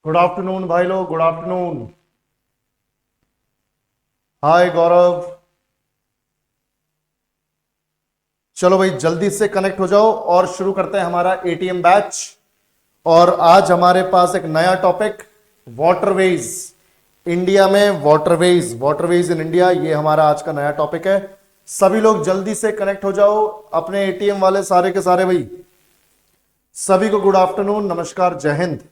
Good afternoon भाई लोग, good afternoon. हाय गौरव। चलो भाई जल्दी से कनेक्ट हो जाओ और शुरू करते हैं हमारा एटीएम बैच। और आज हमारे पास एक नया टॉपिक, वाटरवेज इंडिया में। वाटरवेज वाटरवेज इन इंडिया, ये हमारा आज का नया टॉपिक है। सभी लोग जल्दी से कनेक्ट हो जाओ, अपने एटीएम वाले सारे के सारे भाई। सभी को गुड आफ्टरनून, नमस्कार, जय हिंद।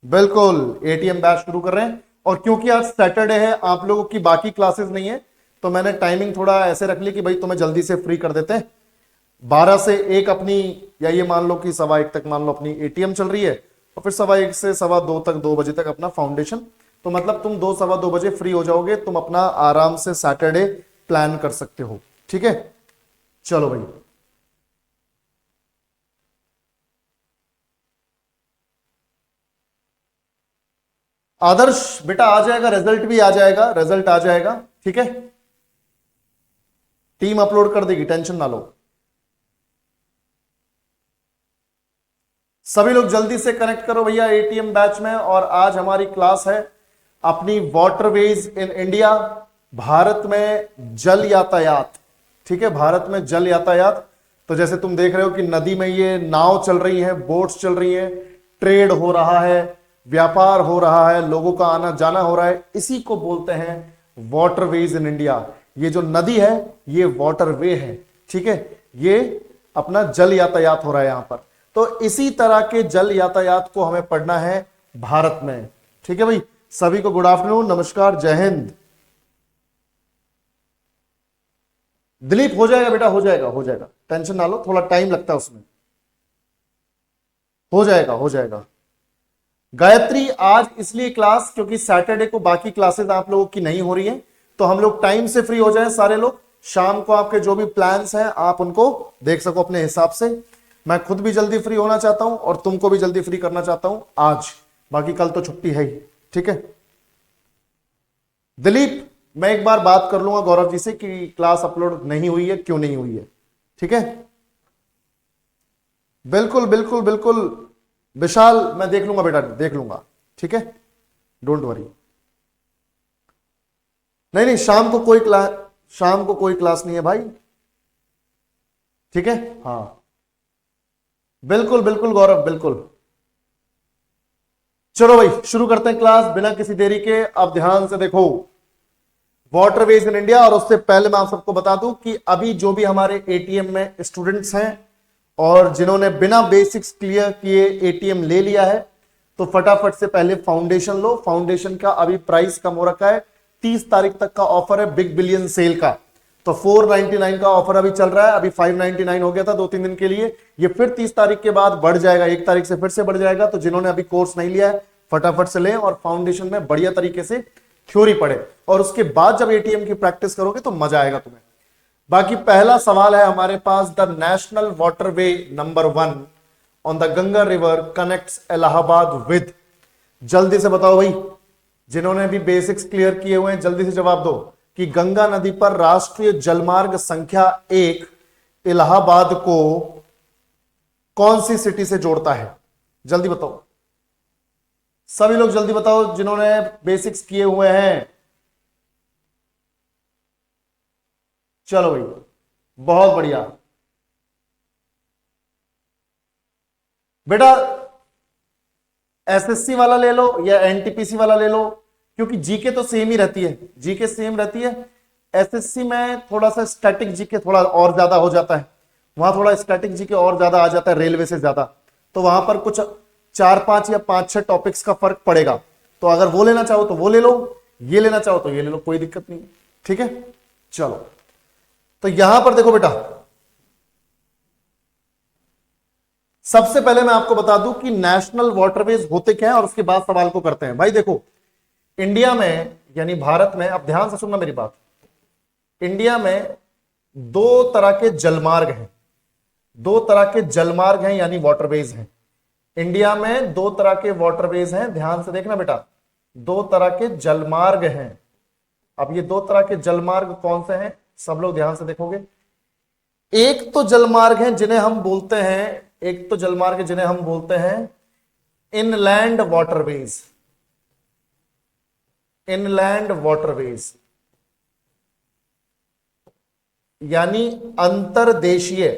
बिल्कुल, एटीएम बैच शुरू कर रहे हैं। और क्योंकि आज सैटरडे है, आप लोगों की बाकी क्लासेस नहीं है, तो मैंने टाइमिंग थोड़ा ऐसे रख ली कि भाई तुम्हें जल्दी से फ्री कर देते हैं। 12 से 1 अपनी, या ये मान लो कि 1:15 तक मान लो अपनी एटीएम चल रही है, और फिर 1:15 से 2:15 तक, 2 बजे तक अपना फाउंडेशन। तो मतलब तुम 2 2:15 बजे फ्री हो जाओगे, तुम अपना आराम से सैटरडे प्लान कर सकते हो। ठीक है, चलो भाई। आदर्श बेटा आ जाएगा, रिजल्ट भी आ जाएगा, रिजल्ट आ जाएगा। ठीक है, टीम अपलोड कर देगी, टेंशन ना लो। सभी लोग जल्दी से कनेक्ट करो भैया एटीएम बैच में। और आज हमारी क्लास है अपनी वाटरवेज इन इंडिया, भारत में जल यातायात। ठीक है, भारत में जल यातायात। तो जैसे तुम देख रहे हो कि नदी में ये नाव चल रही है, बोट्स चल रही है, ट्रेड हो रहा है, व्यापार हो रहा है, लोगों का आना जाना हो रहा है, इसी को बोलते हैं वाटरवेज इन इंडिया। ये जो नदी है ये वाटरवे है। ठीक है, ये अपना जल यातायात हो रहा है यहां पर। तो इसी तरह के जल यातायात को हमें पढ़ना है भारत में। ठीक है भाई, सभी को गुड आफ्टरनून, नमस्कार, जय हिंद। दिलीप हो जाएगा बेटा, हो जाएगा, हो जाएगा, टेंशन ना लो, थोड़ा टाइम लगता है उसमें। हो जाएगा, हो जाएगा। गायत्री आज इसलिए क्लास क्योंकि सैटरडे को बाकी क्लासेस आप लोगों की नहीं हो रही है, तो हम लोग टाइम से फ्री हो जाएं सारे लोग। शाम को आपके जो भी प्लान्स हैं आप उनको देख सको अपने हिसाब से। मैं खुद भी जल्दी फ्री होना चाहता हूं और तुमको भी जल्दी फ्री करना चाहता हूं आज, बाकी कल तो छुट्टी है ही। ठीक है दिलीप, मैं एक बार बात कर लूंगा गौरव जी से कि क्लास अपलोड नहीं हुई है, क्यों नहीं हुई है। ठीक है, बिल्कुल बिल्कुल बिल्कुल। विशाल मैं देख लूंगा बेटा, देख लूंगा। ठीक है, डोंट वरी। नहीं नहीं, शाम को कोई क्लास, शाम को कोई क्लास नहीं है भाई। ठीक है, हाँ बिल्कुल बिल्कुल गौरव, बिल्कुल। चलो भाई शुरू करते हैं क्लास बिना किसी देरी के। अब ध्यान से देखो, वाटरवेज इन इंडिया। और उससे पहले मैं आप सबको बता दूं कि अभी जो भी हमारे एटीएम में स्टूडेंट्स हैं और जिन्होंने बिना बेसिक्स क्लियर किए एटीएम ले लिया है, तो फटाफट से पहले फाउंडेशन लो। फाउंडेशन का अभी प्राइस कम हो रखा है, 30 तारीख तक का ऑफर है बिग बिलियन सेल का। तो 499 का ऑफर अभी चल रहा है, अभी 599 हो गया था 2-3 दिन के लिए। ये फिर 30 तारीख के बाद बढ़ जाएगा, 1 तारीख से फिर से बढ़ जाएगा। तो जिन्होंने अभी कोर्स नहीं लिया है फटाफट से लें और फाउंडेशन में बढ़िया तरीके से थ्योरी पढ़े, और उसके बाद जब एटीएम की प्रैक्टिस करोगे तो मजा आएगा तुम्हें। बाकी पहला सवाल है हमारे पास, the national waterway number 1 on the Ganga river connects Allahabad with. जल्दी से बताओ भाई, जिन्होंने भी बेसिक्स क्लियर किए हुए हैं जल्दी से जवाब दो कि गंगा नदी पर राष्ट्रीय जलमार्ग संख्या 1 इलाहाबाद को कौन सी सिटी से जोड़ता है। जल्दी बताओ, सभी लोग जल्दी बताओ जिन्होंने बेसिक्स किए हुए हैं। चलो भाई, बहुत बढ़िया बेटा। एसएससी वाला ले लो या एनटीपीसी वाला ले लो, क्योंकि जीके तो सेम ही रहती है, जीके सेम रहती है। एसएससी में थोड़ा सा स्टैटिक जीके थोड़ा और ज्यादा हो जाता है, वहां थोड़ा स्टैटिक जीके और ज्यादा आ जाता है रेलवे से ज्यादा। तो वहां पर कुछ 4-5 या 5-6 टॉपिक्स का फर्क पड़ेगा। तो अगर वो लेना चाहो तो वो ले लो, ये लेना चाहो तो ये ले लो, कोई दिक्कत नहीं। ठीक है, चलो। तो यहां पर देखो बेटा, सबसे पहले मैं आपको बता दूं कि नेशनल वाटरवेज होते क्या है और उसके बाद सवाल को करते हैं। भाई देखो, इंडिया में यानी भारत में, अब ध्यान से सुनना मेरी बात, इंडिया में 2 तरह के जलमार्ग हैं। 2 तरह के जलमार्ग हैं यानी वाटरवेज हैं। इंडिया में 2 तरह के वाटरवेज हैं, ध्यान से देखना बेटा, 2 तरह के जलमार्ग हैं। अब ये 2 तरह के जलमार्ग कौन से हैं, सब लोग ध्यान से देखोगे। एक तो जलमार्ग हैं जिन्हें हम बोलते हैं, एक तो जलमार्ग जिन्हें हम बोलते हैं इनलैंड वाटरवेज, इनलैंड वाटरवेज यानी अंतर्देशीय,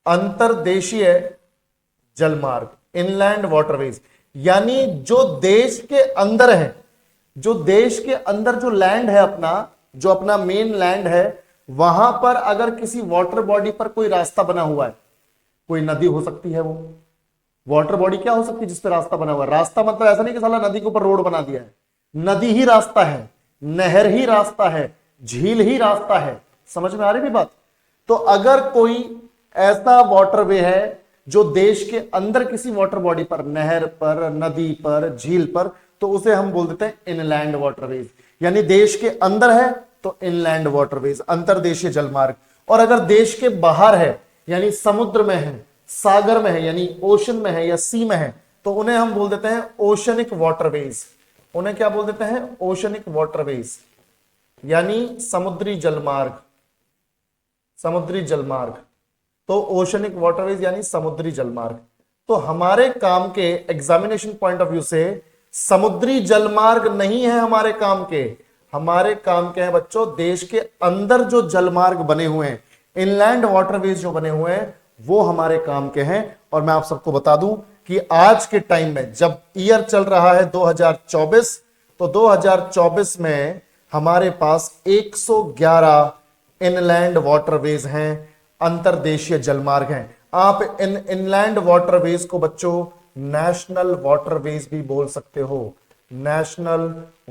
अंतर्देशीय जलमार्ग, इनलैंड वाटरवेज यानी जो देश के अंदर है, जो देश के अंदर जो लैंड है अपना, जो अपना मेन लैंड है, वहां पर अगर किसी वाटर बॉडी पर कोई रास्ता बना हुआ है, कोई नदी हो सकती है, वो वाटर बॉडी क्या हो सकती है जिस पर रास्ता बना हुआ है। रास्ता मतलब ऐसा नहीं कि साला नदी के ऊपर रोड बना दिया है, नदी ही रास्ता है, नहर ही रास्ता है, झील ही रास्ता है। समझ में आ रही भी बात। तो अगर कोई ऐसा वाटरवे है जो देश के अंदर किसी वाटर बॉडी पर, नहर पर, नदी पर, झील पर, तो उसे हम बोल देते हैं इनलैंड वाटरवेज। यानी देश के अंदर है तो इनलैंड वाटरवेज, अंतर्देशीय जलमार्ग। और अगर देश के बाहर है यानी समुद्र में है, सागर में है, यानी ओशन में है या सी में है, तो उन्हें हम बोल देते हैं ओशनिक वाटरवेज। उन्हें क्या बोल देते हैं? ओशनिक वाटरवेज यानी समुद्री जलमार्ग, समुद्री जलमार्ग। तो ओशनिक वाटरवेज यानी समुद्री जलमार्ग। तो हमारे काम के एग्जामिनेशन पॉइंट ऑफ व्यू से समुद्री जलमार्ग नहीं है हमारे काम के, हमारे काम के हैं बच्चों देश के अंदर जो जलमार्ग बने हुए हैं, इनलैंड वाटरवेज जो बने हुए हैं, वो हमारे काम के हैं। और मैं आप सबको बता दूं कि आज के टाइम में जब ईयर चल रहा है 2024, तो 2024 में हमारे पास 111 इनलैंड वाटरवेज हैं, अंतर्देशीय जलमार्ग हैं। आप इन इनलैंड वाटरवेज को बच्चों नेशनल वाटरवेज भी बोल सकते हो, नेशनल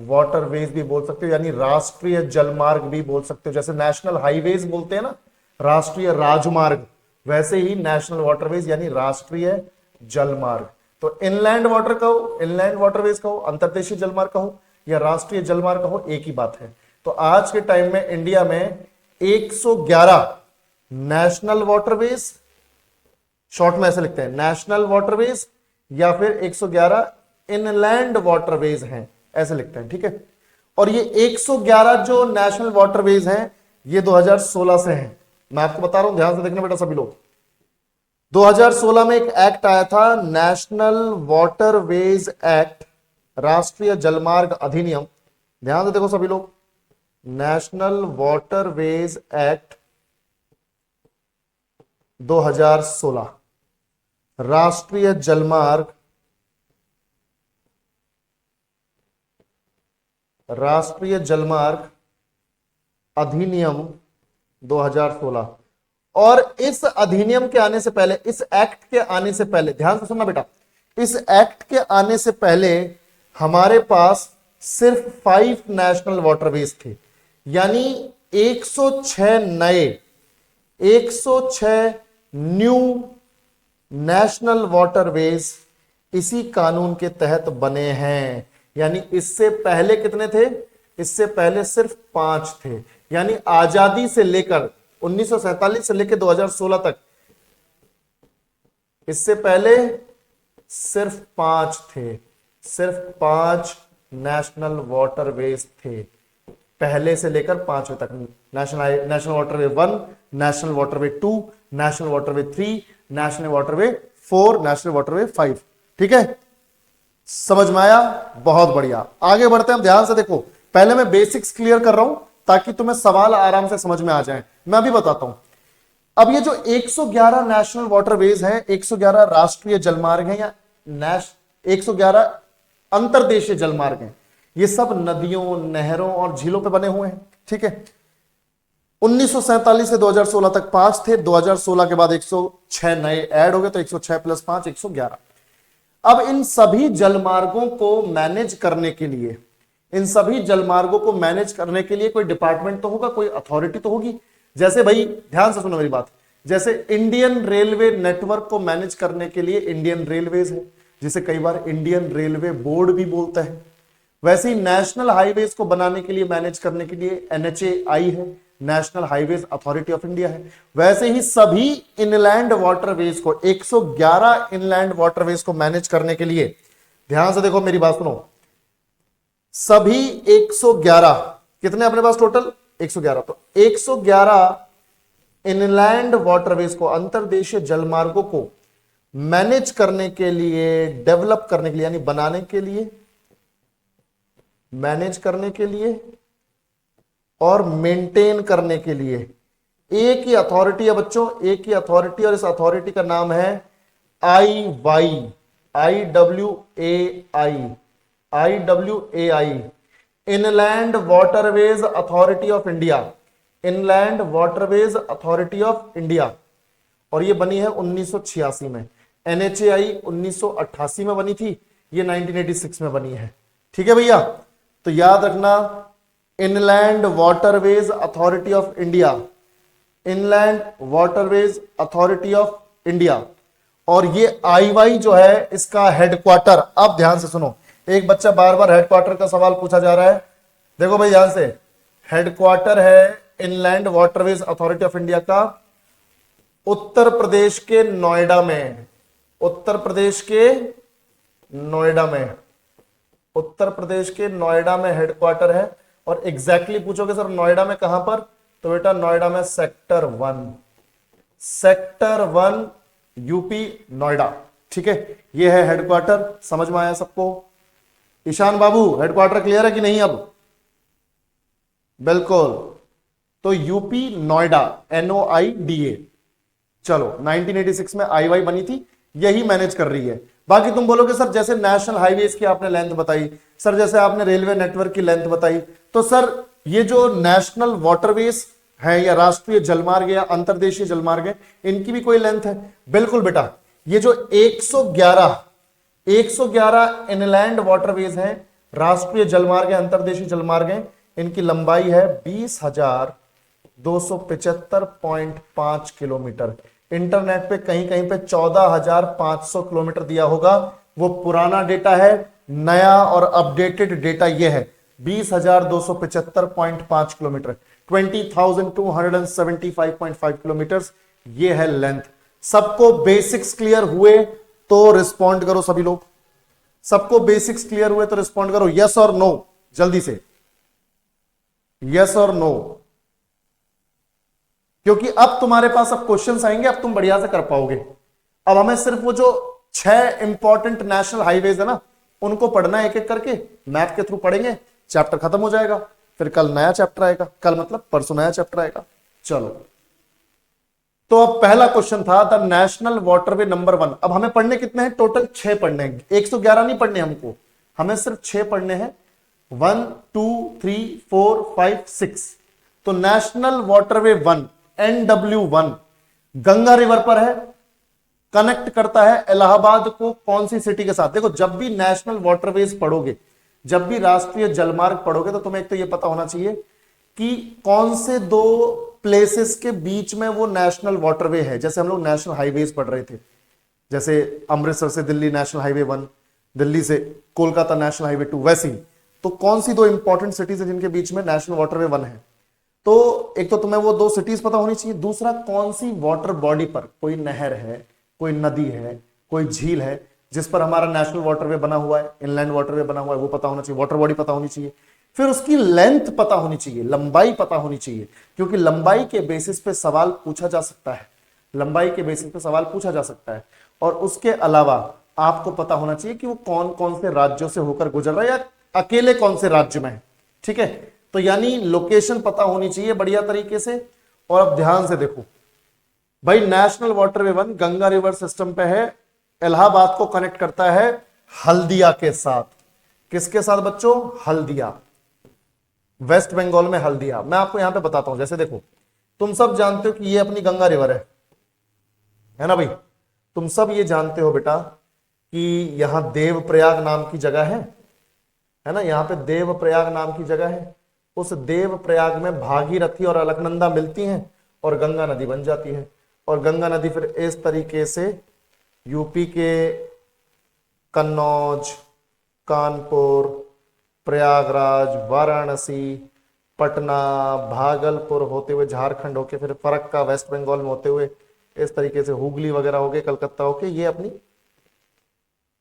वाटरवेज भी बोल सकते हो, यानी राष्ट्रीय जलमार्ग भी बोल सकते हो। जैसे नेशनल हाईवेज बोलते हैं ना, राष्ट्रीय राजमार्ग, वैसे ही नेशनल वाटरवेज यानी राष्ट्रीय जलमार्ग। तो इनलैंड वाटर कहो, इनलैंड वाटरवेज कहो, अंतर्देशीय जलमार्ग कहो या राष्ट्रीय जलमार्ग कहो, एक ही बात है। तो आज के टाइम में इंडिया में 111 नेशनल वाटरवेज, शॉर्ट में ऐसे लिखते हैं नेशनल वाटरवेज, या फिर 111 इनलैंड वाटरवेज हैं, ऐसे लिखते हैं, ठीक है। और ये 111 जो नेशनल वाटरवेज हैं ये 2016 से हैं। मैं आपको बता रहा हूं, ध्यान से देखना बेटा सभी लोग। 2016 में एक एक्ट आया था, नेशनल वाटरवेज एक्ट, राष्ट्रीय जलमार्ग अधिनियम। ध्यान से देखो सभी लोग, नेशनल वाटरवेज एक्ट 2016, राष्ट्रीय जलमार्ग, राष्ट्रीय जलमार्ग अधिनियम 2016। और इस अधिनियम के आने से पहले, इस एक्ट के आने से पहले, ध्यान से सुनना बेटा, इस एक्ट के आने से पहले हमारे पास सिर्फ 5 नेशनल वाटरवेज थे, यानी 106 नए, 106 न्यू नेशनल वाटरवेज इसी कानून के तहत बने हैं। यानी इससे पहले कितने थे? इससे पहले सिर्फ 5 थे। यानी आजादी से लेकर 1947 से लेकर 2016 तक इससे पहले सिर्फ 5 थे, सिर्फ 5 नेशनल वाटरवेज थे, पहले से लेकर 5वें तक। National waterway 1, national waterway 2, national waterway 3, national waterway 4, national waterway 5। ठीक है, समझ में आया? बहुत बढ़िया। आगे बढ़ते हैं, ध्यान से देखो। पहले मैं बेसिक्स क्लियर कर रहा हूं ताकि तुम्हें सवाल आराम से समझ में आ जाए। मैं अभी बताता हूं। अब ये जो 111 नेशनल वाटरवेज हैं, 111 राष्ट्रीय जलमार्ग हैं या 111 अंतर्देशीय जलमार्ग हैं, ये सब नदियों, नहरों और झीलों पे बने हुए हैं। ठीक है, 1947 से 2016 तक 5 थे, 2016 के बाद 106 नए ऐड हो गए, तो 106 + 5 111। अब इन सभी जलमार्गों को मैनेज करने के लिए, इन सभी जलमार्गों को मैनेज करने के लिए कोई डिपार्टमेंट तो होगा, कोई अथॉरिटी तो होगी। जैसे भाई ध्यान से सुनो मेरी बात, जैसे इंडियन रेलवे नेटवर्क को मैनेज करने के लिए इंडियन रेलवेज है, जिसे कई बार इंडियन रेलवे बोर्ड भी बोलता है। वैसे ही नेशनल हाईवेज को बनाने के लिए, मैनेज करने के लिए NHAI है, national highways authority of India है। वैसे ही सभी इनलैंड वाटरवेज को, 111 इनलैंड वाटरवेज को मैनेज करने के लिए, ध्यान से देखो मेरी बात सुनो, सभी 111, कितने अपने पास टोटल? 111। तो 111 इनलैंड वाटरवेज को, अंतर्देशीय जलमार्गों को मैनेज करने के लिए, डेवलप करने के लिए, यानी बनाने के लिए, मैनेज करने के लिए और मेंटेन करने के लिए एक ही अथॉरिटी है बच्चों, एक ही अथॉरिटी, और इस अथॉरिटी का नाम है IWAI, inland waterways authority of India, inland waterways authority of India. और ये बनी है 1986 में। NHAI 1988 में बनी थी, ये 1986 में बनी है। ठीक है भैया, तो याद रखना, inland waterways authority of India, inland waterways authority of India. और ये IY जो है इसका हेडक्वार्टर, अब ध्यान से सुनो, एक बच्चा बार बार हेडक्वार्टर का सवाल पूछा जा रहा है। देखो भाई ध्यान से, हेडक्वार्टर है inland waterways authority of India का उत्तर प्रदेश के नोएडा में, उत्तर प्रदेश के नोएडा में, उत्तर प्रदेश के नोएडा में हेडक्वार्टर है। और एग्जैक्टली पूछोगे सर नोएडा में कहां पर, तो बेटा नोएडा में सेक्टर 1, सेक्टर 1 यूपी नोएडा। ठीक है, ये है हेडक्वार्टर, समझ में आया सबको? ईशान बाबू हेडक्वार्टर क्लियर है कि नहीं? अब बिल्कुल, तो यूपी नोएडा, NOIDA। चलो 1986 में IY बनी थी, यही मैनेज कर रही है। बाकी तुम बोलोगे सर जैसे नेशनल हाईवेज की आपने लेंथ बताई, सर जैसे आपने रेलवे नेटवर्क की लेंथ बताई, तो सर ये जो नेशनल वाटरवेज है या राष्ट्रीय जलमार्ग या अंतर्देशीय जलमार्ग है, इनकी भी कोई लेंथ है? बिल्कुल बेटा, ये जो 111 इनलैंड वाटरवेज हैं, राष्ट्रीय जलमार्ग है, अंतर्देशीय जलमार्ग है, इनकी लंबाई है 20,275.5 किलोमीटर। इंटरनेट पे कहीं कहीं पे 14,500 किलोमीटर दिया होगा, वो पुराना डेटा है। नया और अपडेटेड डेटा ये है 20,275.5 किलोमीटर, 20,275.5 किलोमीटर, ये है लेंथ। सबको बेसिक्स क्लियर हुए तो रिस्पॉन्ड करो सभी लोग, सबको बेसिक्स क्लियर हुए तो रिस्पॉन्ड करो, यस और नो, जल्दी से यस और नो, क्योंकि अब तुम्हारे पास अब क्वेश्चंस आएंगे, अब तुम बढ़िया से कर पाओगे। अब हमें सिर्फ वो जो 6 इंपॉर्टेंट नेशनल हाईवेज है ना, उनको पढ़ना है एक एक करके, मैप के थ्रू पढ़ेंगे, चैप्टर खत्म हो जाएगा, फिर कल नया चैप्टर आएगा, कल मतलब परसों नया चैप्टर आएगा। चलो, तो अब पहला क्वेश्चन था द नेशनल वाटरवे नंबर 1। अब हमें पढ़ने कितने हैं टोटल? 6 पढ़ने हैं, 111 नहीं पढ़ने हमको, हमें सिर्फ 6 पढ़ने हैं। 1 2 3 4 5 6। तो national waterway 1 NW1 Ganga river पर है, कनेक्ट करता है इलाहाबाद को कौन सी सिटी के साथ? देखो, जब भी नेशनल वाटरवेज पढ़ोगे, जब भी राष्ट्रीय जलमार्ग पढ़ोगे, तो तुम्हें एक तो ये पता होना चाहिए कि कौन से 2 प्लेसेस के बीच में वो नेशनल वाटरवे है। जैसे हम लोग नेशनल हाईवेज पढ़ रहे थे, जैसे अमृतसर से दिल्ली नेशनल हाईवे 1, दिल्ली से कोलकाता नेशनल हाईवे 2, वैसे ही तो कौन सी 2 इंपॉर्टेंट सिटीज है जिनके बीच में नेशनल वाटरवे 1 है? तो एक तो तुम्हें वो 2 सिटीज पता होनी चाहिए, दूसरा कौन सी वाटर बॉडी पर, कोई नहर है, कोई नदी है, कोई झील है जिस पर हमारा नेशनल वाटरवे बना हुआ है, इनलैंड वाटरवे बना हुआ है, वो पता होना चाहिए, वाटर बॉडी पता होनी चाहिए। फिर उसकी लेंथ पता होनी चाहिए, लंबाई पता होनी चाहिए, क्योंकि लंबाई के बेसिस पे सवाल पूछा जा सकता है, लंबाई के बेसिस पे सवाल पूछा जा सकता है। और उसके अलावा आपको पता होना चाहिए कि वो कौन कौन से राज्यों से होकर गुजर रहा है या अकेले कौन से राज्य में है। ठीक है, तो यानी लोकेशन पता होनी चाहिए बढ़िया तरीके से। और अब ध्यान से देखो भाई, national waterway 1 Ganga river system पे है, इलाहाबाद को कनेक्ट करता है हल्दिया के साथ। किसके साथ बच्चों? हल्दिया, वेस्ट बंगाल में हल्दिया। मैं आपको यहां पे बताता हूं, जैसे देखो, तुम सब जानते हो कि ये अपनी गंगा रिवर है ना भाई? तुम सब ये जानते हो बेटा कि यहां देवप्रयाग नाम की जगह है ना, यहां पे देवप्रयाग नाम की जगह है। उस देवप्रयाग में भागीरथी और अलकनंदा मिलती हैं और गंगा नदी बन जाती है। और गंगा नदी फिर इस तरीके से यूपी के कन्नौज, कानपुर, प्रयागराज, वाराणसी, पटना, भागलपुर होते हुए झारखंड होके फिर फरक्का वेस्ट बंगाल में होते हुए इस तरीके से हुगली वगैरह होके कलकत्ता होके ये अपनी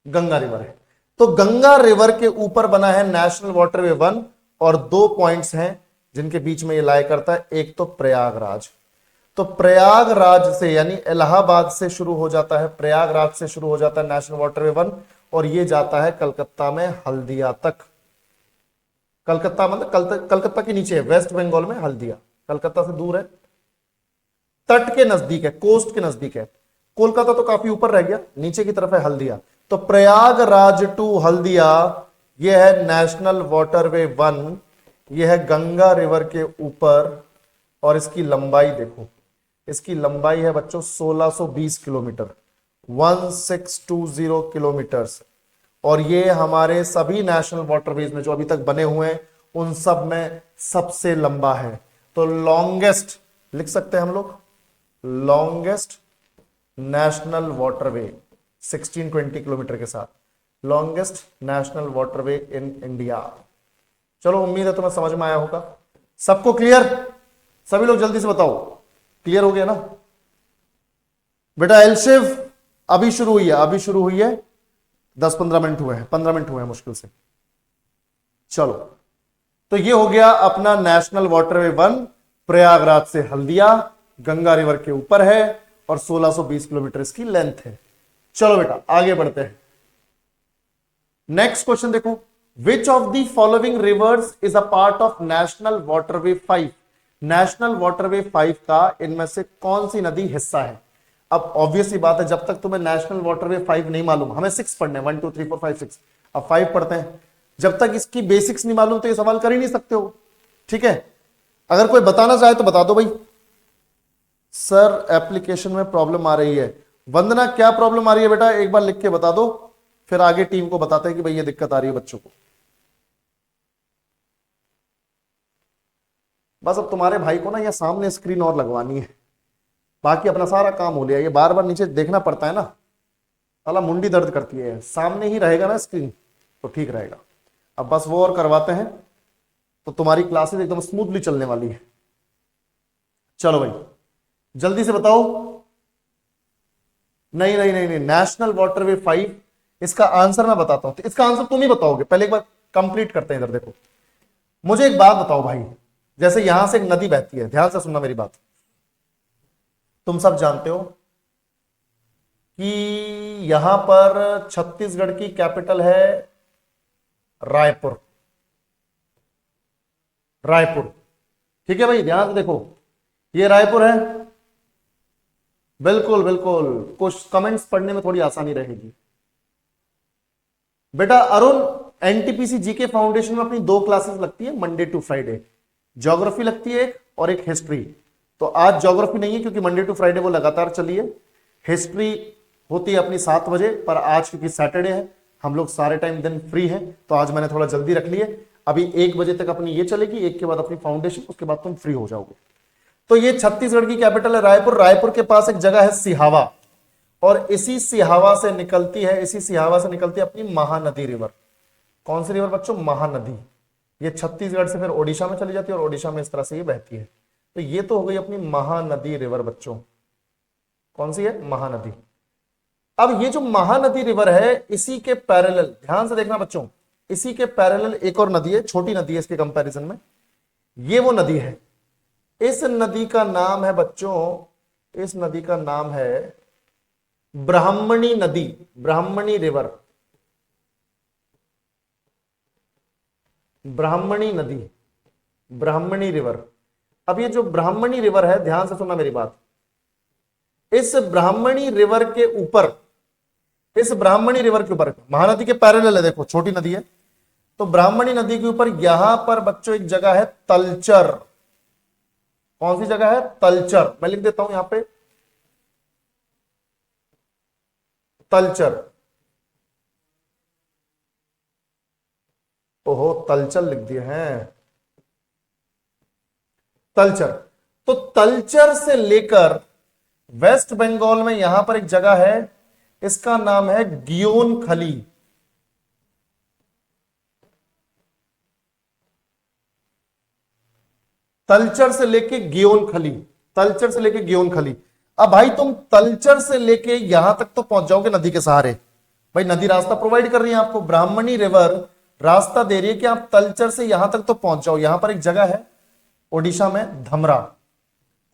गंगा रिवर है। तो गंगा रिवर के ऊपर बना है नेशनल वाटरवे 1 और 2 पॉइंट्स हैं जिनके बीच में ये लाया करता है। एक तो प्रयागराज, तो तो प्रयागराज से यानी इलाहाबाद से शुरू हो जाता है, प्रयागराज से शुरू हो जाता है नेशनल वाटरवे 1 और ये जाता है कलकत्ता में हल्दिया तक। कलकत्ता मतलब कलकत्ता के नीचे है, वेस्ट बंगाल में हल्दिया, कलकत्ता से दूर है, तट के नजदीक है, कोस्ट के नजदीक है। कोलकाता तो काफी ऊपर रह गया, नीचे की तरफ है हल्दिया। तो प्रयागराज टू हल्दिया यह है नेशनल वाटरवे 1, यह है गंगा रिवर के ऊपर और इसकी लंबाई देखो, इसकी लंबाई है बच्चों 1620 किलोमीटर, 1620 किलोमीटर्स। और ये हमारे सभी नेशनल वाटरवेज में जो अभी तक बने हुए हैं उन सब में सबसे लंबा है। तो लॉन्गेस्ट लिख सकते हैं हम लोग, लॉन्गेस्ट नेशनल वाटरवे 1620 किलोमीटर के साथ, longest national waterway in India. चलो उम्मीद है तुम्हें समझ में आया होगा। सबको क्लियर? सभी लोग जल्दी से बताओ, क्लियर हो गया ना बेटा? एलशिव अभी शुरू हुई है, अभी शुरू हुई है, 10-15 मिनट हुए हैं, 15 मिनट हुए हैं मुश्किल से। चलो तो ये हो गया अपना नेशनल वाटरवे 1, प्रयागराज से हल्दिया, गंगा रिवर के ऊपर है और 1620 किलोमीटर इसकी लेंथ है। चलो बेटा आगे बढ़ते हैं। नेक्स्ट क्वेश्चन देखो, विच of the following rivers is a part of national waterway 5? National waterway 5 का इनमें से कौन सी नदी हिस्सा है? अब ऑब्वियस ही बात है, जब तक तुम्हें नेशनल वाटरवे 5 नहीं मालूम, हमें 6 पढ़ने, 1 2 3 4 5 6, अब 5 पढ़ते हैं, जब तक इसकी बेसिक्स नहीं मालूम तो ये सवाल कर ही नहीं सकते हो। ठीक है, अगर कोई बताना चाहे तो बता दो भाई। सर एप्लीकेशन में प्रॉब्लम आ रही है। वंदना क्या प्रॉब्लम आ रही है बेटा, एक बार लिख के बता दो, फिर आगे टीम को बताते हैं कि भाई ये दिक्कत आ रही है बच्चों को। बस अब तुम्हारे भाई को ना ये सामने स्क्रीन और लगवानी है, बाकी अपना सारा काम हो लिया। ये बार बार नीचे देखना पड़ता है ना, साला मुंडी दर्द करती है। सामने ही रहेगा ना स्क्रीन तो ठीक रहेगा। अब बस वो और करवाते हैं तो तुम्हारी क्लासेस एकदम स्मूथली चलने वाली है। चलो भाई जल्दी से बताओ। नहीं नहीं नहीं नहीं, नेशनल वाटरवे 5 इसका आंसर मैं बताता हूं, तो इसका आंसर तुम ही बताओगे। पहले एक बार कंप्लीट करते हैं। इधर देखो, मुझे एक बात बताओ भाई, जैसे यहां से एक नदी बहती है, ध्यान से सुनना मेरी बात। तुम सब जानते हो कि यहां पर छत्तीसगढ़ की कैपिटल है रायपुर, रायपुर। ठीक है भाई, ध्यान से देखो, ये रायपुर है। बिल्कुल बिल्कुल, कुछ कमेंट्स पढ़ने में थोड़ी आसानी रहेगी। बेटा अरुण, एनटीपीसी जीके फाउंडेशन में अपनी 2 क्लासेस लगती है मंडे टू फ्राइडे, ज्योग्राफी लगती है एक और एक हिस्ट्री। तो आज ज्योग्राफी नहीं है क्योंकि मंडे टू फ्राइडे वो लगातार चली है। हिस्ट्री होती है अपनी 7 बजे, पर आज क्योंकि सैटरडे है हम लोग सारे टाइम दिन फ्री हैं, तो आज मैंने थोड़ा जल्दी रख लिए। अभी 1 बजे तक अपनी ये चलेगी, 1 के बाद अपनी फाउंडेशन, उसके बाद तुम फ्री हो जाओगे। तो ये छत्तीसगढ़ की कैपिटल है रायपुर। रायपुर के पास एक जगह है सिहावा, और इसी सिहावा से निकलती है, इसी सिहावा से निकलती है अपनी महानदी रिवर। कौन सी रिवर बच्चों? महानदी। ये छत्तीसगढ़ से फिर ओडिशा में चली जाती है और ओडिशा में इस तरह से ये बहती है। तो ये तो हो गई अपनी महानदी रिवर बच्चों। कौन सी है? महानदी। अब ये जो महानदी रिवर है इसी के पैरेलल, ध्यान से देखना बच्चों, इसी के पैरेलल एक और नदी है, छोटी नदी है इसके कंपैरिजन में। ये वो नदी है, इस नदी का नाम है बच्चों, इस नदी का नाम है ब्राह्मणी नदी, ब्राह्मणी रिवर, ब्राह्मणी नदी, ब्राह्मणी रिवर। अब ये जो ब्राह्मणी रिवर है, ध्यान से सुनना मेरी बात, इस ब्राह्मणी रिवर के ऊपर, इस ब्राह्मणी रिवर के ऊपर महानदी के पैरेलल है, देखो छोटी नदी है, तो ब्राह्मणी नदी के ऊपर यहां पर बच्चों एक जगह है तलचर। कौन सी जगह है? तलचर। मैं लिख देता हूं यहां पे, तलचर। ओहो, तलचर लिख दिए हैं, तलचर। तो तलचर से लेकर वेस्ट बंगाल में यहां पर एक जगह है, इसका नाम है गियोनखली। तलचर से लेके गियोनखली, तलचर से लेके गियोनखली। अब भाई तुम तलचर से लेके यहां तक तो पहुंच जाओगे नदी के सहारे। भाई नदी रास्ता प्रोवाइड कर रही है आपको, ब्राह्मणी रिवर रास्ता दे रही है कि आप तलचर से यहां तक तो पहुंच जाओ। यहां पर एक जगह है ओडिशा में धमरा,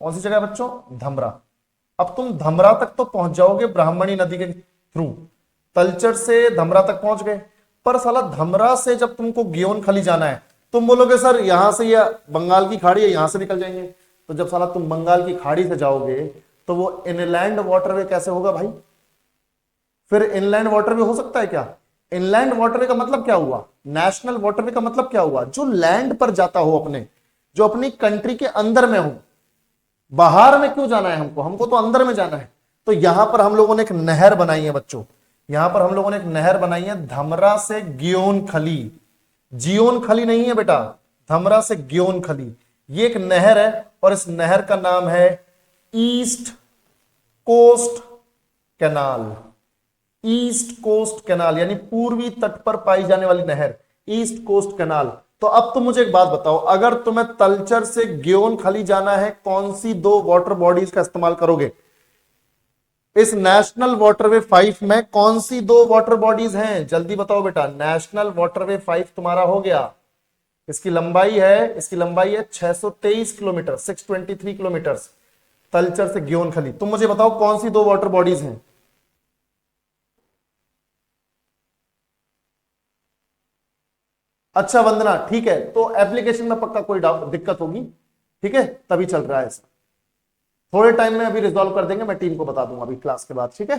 कौन सी जगह बच्चों? धमरा। अब तुम धमरा तक तो पहुंच जाओगे ब्राह्मणी नदी के थ्रू, तलचर से धमरा तक पहुंच गए, पर साला धमरा से जब तुमको गियोन खली जाना है, तुम बोलोगे सर यहां से या बंगाल की खाड़ी है यहां से निकल जाएंगे, तो जब साला तुम बंगाल की खाड़ी से जाओगे तो वो इनलैंड वाटरवे कैसे होगा भाई? फिर इनलैंड वाटरवे हो सकता है क्या? इनलैंड वाटरवे का मतलब क्या हुआ? नेशनल वाटरवे का मतलब क्या हुआ? जो लैंड पर जाता हो, अपने जो अपनी कंट्री के अंदर में हो। बाहर में क्यों जाना है हमको? हमको तो अंदर में जाना है। तो यहां पर हम लोगों ने एक नहर बनाई है बच्चों, यहां पर हम लोगों ने एक नहर बनाई है धमरा से गियोन खली। जियोन खली नहीं है बेटा, धमरा से गियोन खली, ये एक नहर है और इस नहर का नाम है East Coast Canal. East Coast Canal यानी पूर्वी तट पर पाई जाने वाली नहर, ईस्ट कोस्ट कैनाल। तो अब तुम मुझे एक बात बताओ, अगर तुम्हें तलचर से गियोन खली जाना है, कौन सी दो वाटर बॉडीज का इस्तेमाल करोगे? इस नेशनल वाटरवे 5 में कौन सी दो वाटर बॉडीज हैं? जल्दी बताओ बेटा। नेशनल वाटरवे 5 तुम्हारा हो गया, इसकी लंबाई है 623 किलोमीटर, 623 किलोमीटर, तलचर से गियोन खली। तुम मुझे बताओ कौन सी दो वाटर बॉडीज हैं? अच्छा वंदना, ठीक है, तो एप्लीकेशन में पक्का कोई दिक्कत होगी, ठीक है, तभी चल रहा है ऐसा। थोड़े टाइम में अभी रिजॉल्व कर देंगे, मैं टीम को बता दूंगा अभी क्लास के बाद, ठीक है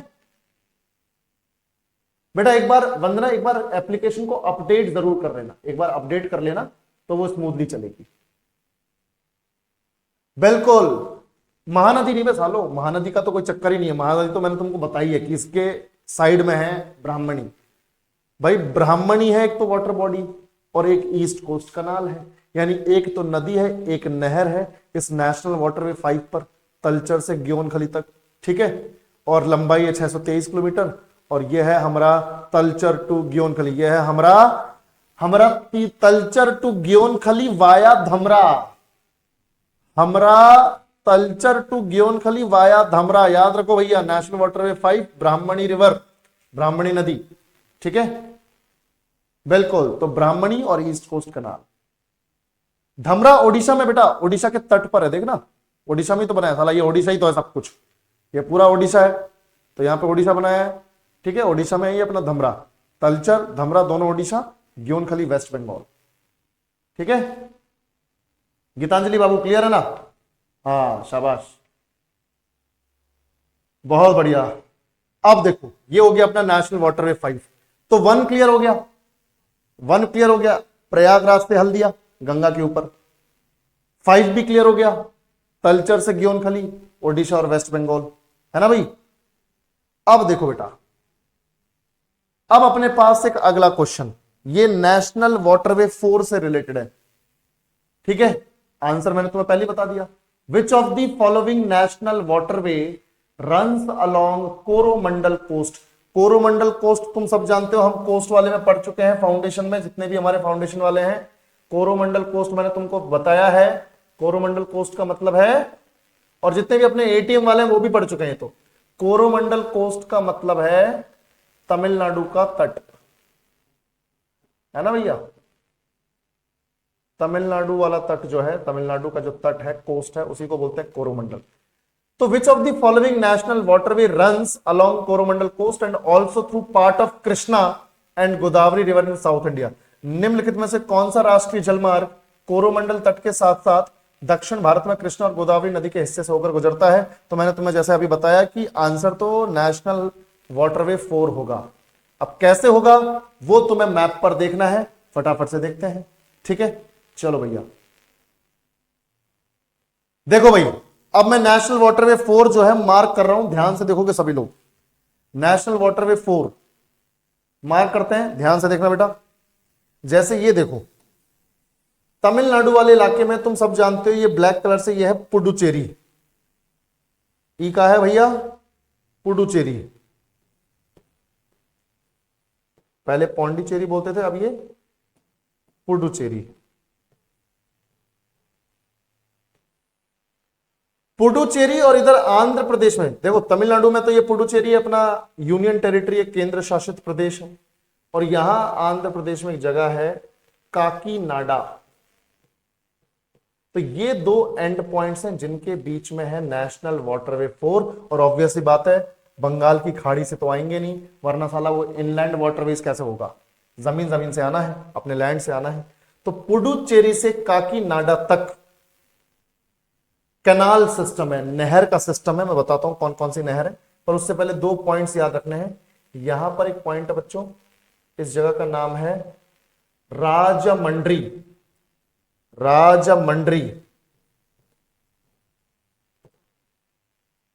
बेटा। एक बार वंदना, एक बार एप्लीकेशन को अपडेट जरूर कर लेना, एक बार अपडेट कर लेना तो वो स्मूथली चलेगी। बिल्कुल, महानदी नहीं बस हालो, महानदी का तो कोई चक्कर ही नहीं है। महानदी तो मैंने तुमको बताई है कि इसके साइड में है ब्राह्मणी। भाई ब्राह्मणी है एक तो वाटर बॉडी और एक ईस्ट कोस्ट कनाल है, यानी एक तो नदी है एक नहर है इस नेशनल वाटरवे 5 पर, तलचर से गियोन खली तक, ठीक है, और लंबाई है 623 किलोमीटर। और यह है हमारा तलचर टू गियोन खली, यह है हमारा हमारा तलचर टू गियोन खली वाया धमरा, हमरा तलचर टू गियोन खली वाया धमरा। याद रखो भैया, नेशनल वाटरवे 5 ब्राह्मणी रिवर, ब्राह्मणी नदी, ठीक है बिल्कुल। तो ब्राह्मणी और ईस्ट कोस्ट कनाल। धमरा ओडिशा में बेटा, ओडिशा के तट पर है, देखना ओडिशा में तो बनाया, साला ये ओडिशा ही तो है सब कुछ, ये पूरा ओडिशा है, तो यहां पे ओडिशा बनाया है, ठीक है। ओडिशा में ये अपना धमरा, तलचर धमरा दोनों ओडिशा, गियोन खली वेस्ट बंगाल, ठीक है। गीतांजलि बाबू क्लियर है ना? हाँ शाबाश, बहुत बढ़िया। अब देखो ये हो गया अपना नेशनल वाटरवे 5, तो 1 क्लियर हो गया, 1 क्लियर हो गया, प्रयागराज से हल्दिया गंगा के ऊपर। 5 भी क्लियर हो गया, तलचर से गियोन खली, ओडिशा और वेस्ट बंगाल, है ना भाई। अब देखो बेटा, अब अपने पास एक अगला क्वेश्चन, ये नेशनल वाटरवे 4 से रिलेटेड है, ठीक है। आंसर मैंने तुम्हें पहले बता दिया, which of the following national waterway runs along Coromandel coast. Coromandel coast तुम सब जानते हो, हम कोस्ट वाले में पढ़ चुके हैं फाउंडेशन में, जितने भी हमारे फाउंडेशन वाले हैं। कोरोमंडल कोस्ट मैंने तुमको बताया है, कोरोमंडल कोस्ट का मतलब है, और जितने भी अपने एटीएम वाले हैं वो भी पढ़ चुके हैं। तो कोरोमंडल कोस्ट का मतलब है तमिलनाडु का तट, है ना भैया। तमिलनाडु वाला तट जो है, तमिलनाडु का जो तट है, कोस्ट है, उसी को बोलते हैं कोरोमंडल। तो which of the following national waterway runs along Coromandel coast and also through part of Krishna and Godavari river in South India. निम्नलिखित में से कौन सा राष्ट्रीय जलमार्ग कोरोमंडल तट के साथ साथ दक्षिण भारत में कृष्णा और गोदावरी नदी के हिस्से से होकर गुजरता है? तो मैंने तुम्हें जैसे अभी बताया कि आंसर तो नेशनल वाटरवे 4 होगा। अब कैसे होगा वो तुम्हें मैप पर देखना है, फटाफट से देखते हैं, ठीक है। चलो भैया देखो भाई, अब मैं नेशनल वाटरवे 4 जो है मार्क कर रहा हूं, ध्यान से देखोगे सभी लोग। नेशनल वाटरवे 4 मार्क करते हैं, ध्यान से देखना बेटा। जैसे ये देखो, तमिलनाडु वाले इलाके में तुम सब जानते हो, ये ब्लैक कलर से ये है पुडुचेरी, ई का है भैया पुडुचेरी, पहले पौंडीचेरी बोलते थे, अब ये पुडुचेरी। पुडुचेरी और इधर आंध्र प्रदेश में देखो, तमिलनाडु में तो ये पुडुचेरी अपना यूनियन टेरिटरी, केंद्र शासित प्रदेश है, और यहां आंध्र प्रदेश में एक जगह है काकीनाडा। तो तो ये दो एंड पॉइंट्स हैं जिनके बीच में है नेशनल वाटरवे 4। और ऑब्वियसली बात है, बंगाल की खाड़ी से तो आएंगे नहीं, वरना साला वो इनलैंड वाटरवेज कैसे होगा, जमीन जमीन से आना है, अपने लैंड से आना है। तो पुडुचेरी से काकीनाडा तक कैनाल सिस्टम है, नहर का सिस्टम है। मैं बताता हूं कौन कौन सी नहर है, पर उससे पहले दो पॉइंट्स याद रखने हैं। यहां पर एक पॉइंट है बच्चों, इस जगह का नाम है राजमंड्री। राजमंड्री,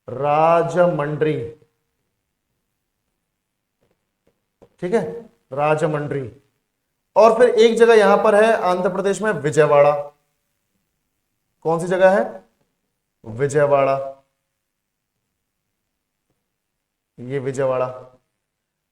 राजमंड्री, ठीक है, राजमंड्री। और फिर एक जगह यहां पर है आंध्र प्रदेश में, विजयवाड़ा। कौन सी जगह है? विजयवाड़ा, ये विजयवाड़ा।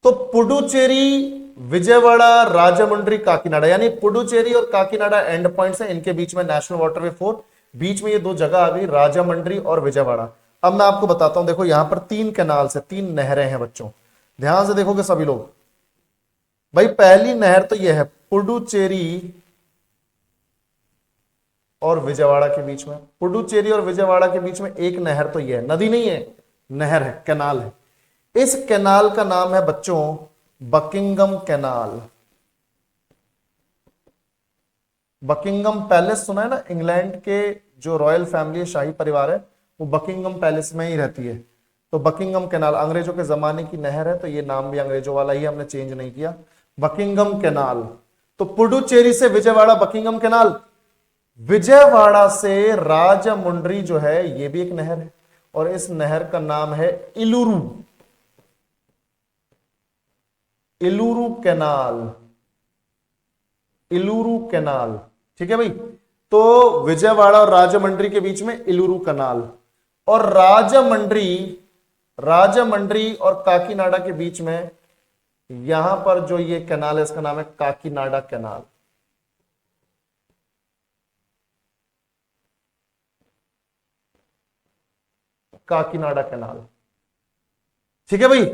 तो पुडुचेरी, विजयवाड़ा, राजमंड्री, काकीनाडा, यानी पुडुचेरी और काकीनाडा एंड पॉइंट्स हैं, इनके बीच में नेशनल वाटरवे 4। बीच में ये दो जगह आ गई, राजमंड्री और विजयवाड़ा। अब मैं आपको बताता हूं, देखो यहां पर 3 कैनाल से 3 नहरें हैं बच्चों, ध्यान से देखोगे सभी लोग। भाई पहली नहर तो यह है पुडुचेरी और विजयवाड़ा के बीच में। पुडुचेरी और विजयवाड़ा के बीच में एक नहर तो यह है, नदी नहीं है, नहर है, कैनाल है। इस कैनाल का नाम है बच्चों बकिंगम कैनाल। बकिंगम पैलेस सुना है ना, इंग्लैंड के जो रॉयल फैमिली शाही परिवार है वो बकिंगम पैलेस में ही रहती है। तो बकिंगम कैनाल अंग्रेजों के जमाने की नहर है, तो ये नाम भी अंग्रेजों वाला ही, हमने चेंज नहीं किया, बकिंगम कैनाल। तो पुडुचेरी से विजयवाड़ा बकिंगम कैनाल, विजयवाड़ा से राजमुंड्री जो है ये भी एक नहर है, और इस नहर का नाम है इलुरु, इलुरु कैनाल, इलुरु कैनाल, ठीक है भाई। तो विजयवाड़ा और राजमंड्री के बीच में इलुरु कैनाल, और राजमंड्री, राजमंड्री और काकीनाडा के बीच में यहां पर जो ये कैनाल है इसका नाम है काकीनाडा कैनाल। काकीनाडा कैनाल, ठीक है भाई।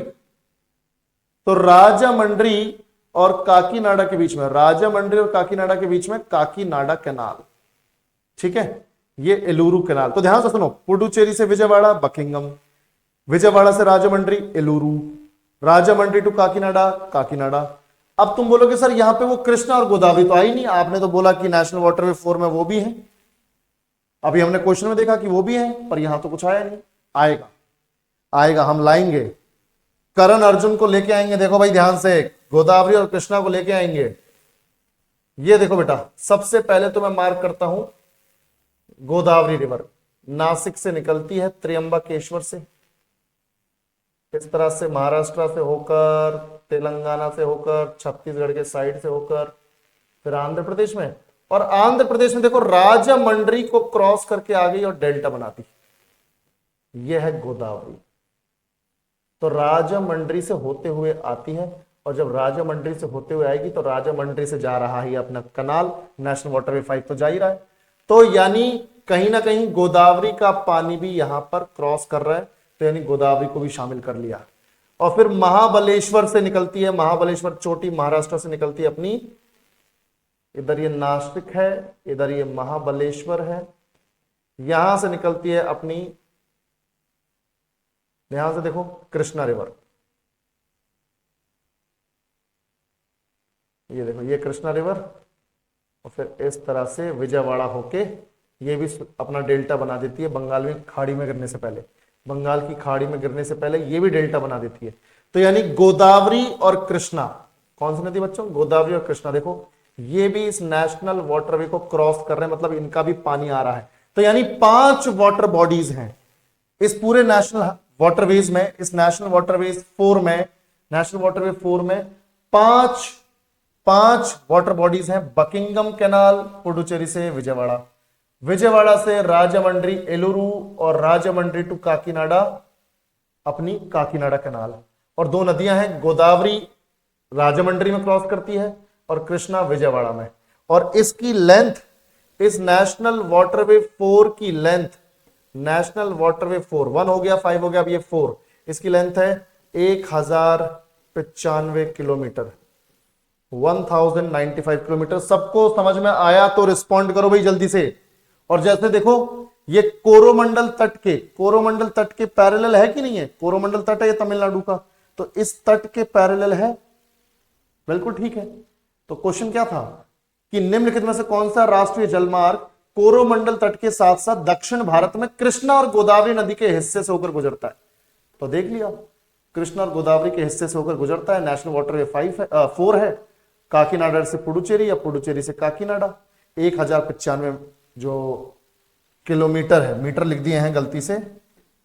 तो राजमंड्री और काकीनाडा के बीच में, राजमंड्री और काकीनाडा के बीच में काकीनाडा कैनाल, ठीक है, ये एलुरु कैनाल। तो ध्यान से सुनो, पुडुचेरी से विजयवाड़ा बकिंगम, विजयवाड़ा से राजमंड्री एलुरु, राजमंड्री टू काकीनाडा काकीनाडा। अब तुम बोलोगे सर यहां पे वो कृष्णा और गोदावरी तो आई नहीं, आपने तो बोला कि नेशनल वाटरवे 4 में वो भी है। अभी हमने क्वेश्चन में देखा कि वो भी है, पर यहां तो कुछ आया नहीं। आएगा, आएगा, हम लाएंगे, करण अर्जुन को लेके आएंगे। देखो भाई ध्यान से, गोदावरी और कृष्णा को लेके आएंगे। ये देखो बेटा, सबसे पहले तो मैं मार्क करता हूं गोदावरी रिवर, नासिक से निकलती है, त्र्यंबकेश्वर से, इस तरह से महाराष्ट्र से होकर, तेलंगाना से होकर, छत्तीसगढ़ के साइड से होकर, फिर आंध्र प्रदेश में, और आंध्र प्रदेश में देखो राजमंड्री को क्रॉस करके आ गई और डेल्टा बनाती। यह है गोदावरी। तो राजमंड्री से होते हुए आती है, और जब राजमंड्री से होते हुए आएगी तो राजमंड्री से जा रहा है अपना कनाल, नेशनल वाटरवे 5 तो जा ही रहा है। तो यानी कहीं ना कहीं गोदावरी का पानी भी यहां पर क्रॉस कर रहा है, तो यानी गोदावरी को भी शामिल कर लिया। और फिर महाबलेश्वर से निकलती है, महाबलेश्वर चोटी महाराष्ट्र से निकलती है अपनी, इधर ये नासिक है, इधर ये महाबलेश्वर है, यहां से निकलती है अपनी, ध्यान से देखो, कृष्णा रिवर। ये देखो, ये कृष्णा रिवर, और फिर इस तरह से विजयवाड़ा होके ये भी अपना डेल्टा बना देती है बंगाल में खाड़ी में गिरने से पहले, बंगाल की खाड़ी में गिरने से पहले ये भी डेल्टा बना देती है। तो यानी गोदावरी और कृष्णा, कौन सी नदी बच्चों? गोदावरी और कृष्णा। देखो ये भी इस नेशनल वाटरवे को क्रॉस कर रहे हैं, मतलब इनका भी पानी आ रहा है। तो यानी 5 वाटर बॉडीज हैं इस पूरे नेशनल वाटरवेज में, इस नेशनल वाटरवेज 4 में, नेशनल वाटरवे 4 में 5 वाटर बॉडीज हैं। बकिंगम कैनाल पुडुचेरी से विजयवाड़ा, विजयवाड़ा से राजमंड्री एलुरु, और राजमंड्री टू काकीनाडा अपनी काकीनाडा कैनाल। और 2 नदियां हैं, गोदावरी राजमंड्री में क्रॉस करती है और कृष्णा विजयवाड़ा में। और इसकी लेंथ, इस नेशनल वाटरवे 4 की लेंथ, नेशनल वाटरवे 4, 1 हो गया, 5 हो गया, अब ये 4, इसकी लेंथ है 1095 किलोमीटर, 1095 किलोमीटर। सबको समझ में आया तो रिस्पॉन्ड करो भाई जल्दी से। और जैसे देखो ये कोरोमंडल तट के पैरेलल है कि नहीं है? कोरोमंडल तट है ये तमिलनाडु का, तो इस तट के पैरेलल है। बिल्कुल ठीक है। तो क्वेश्चन क्या था कि निम्नलिखित में से कौन सा राष्ट्रीय जलमार्ग कोरोमंडल तट के साथ साथ दक्षिण भारत में कृष्णा और गोदावरी नदी के हिस्से से होकर गुजरता है? तो देख लिया, कृष्णा और गोदावरी के हिस्से से होकर गुजरता है। नेशनल वाटरवे 4 है, काकीनाडा से पुडुचेरी या पुडुचेरी से काकीनाडा। 1095 जो किलोमीटर है, मीटर लिख दिए हैं गलती से,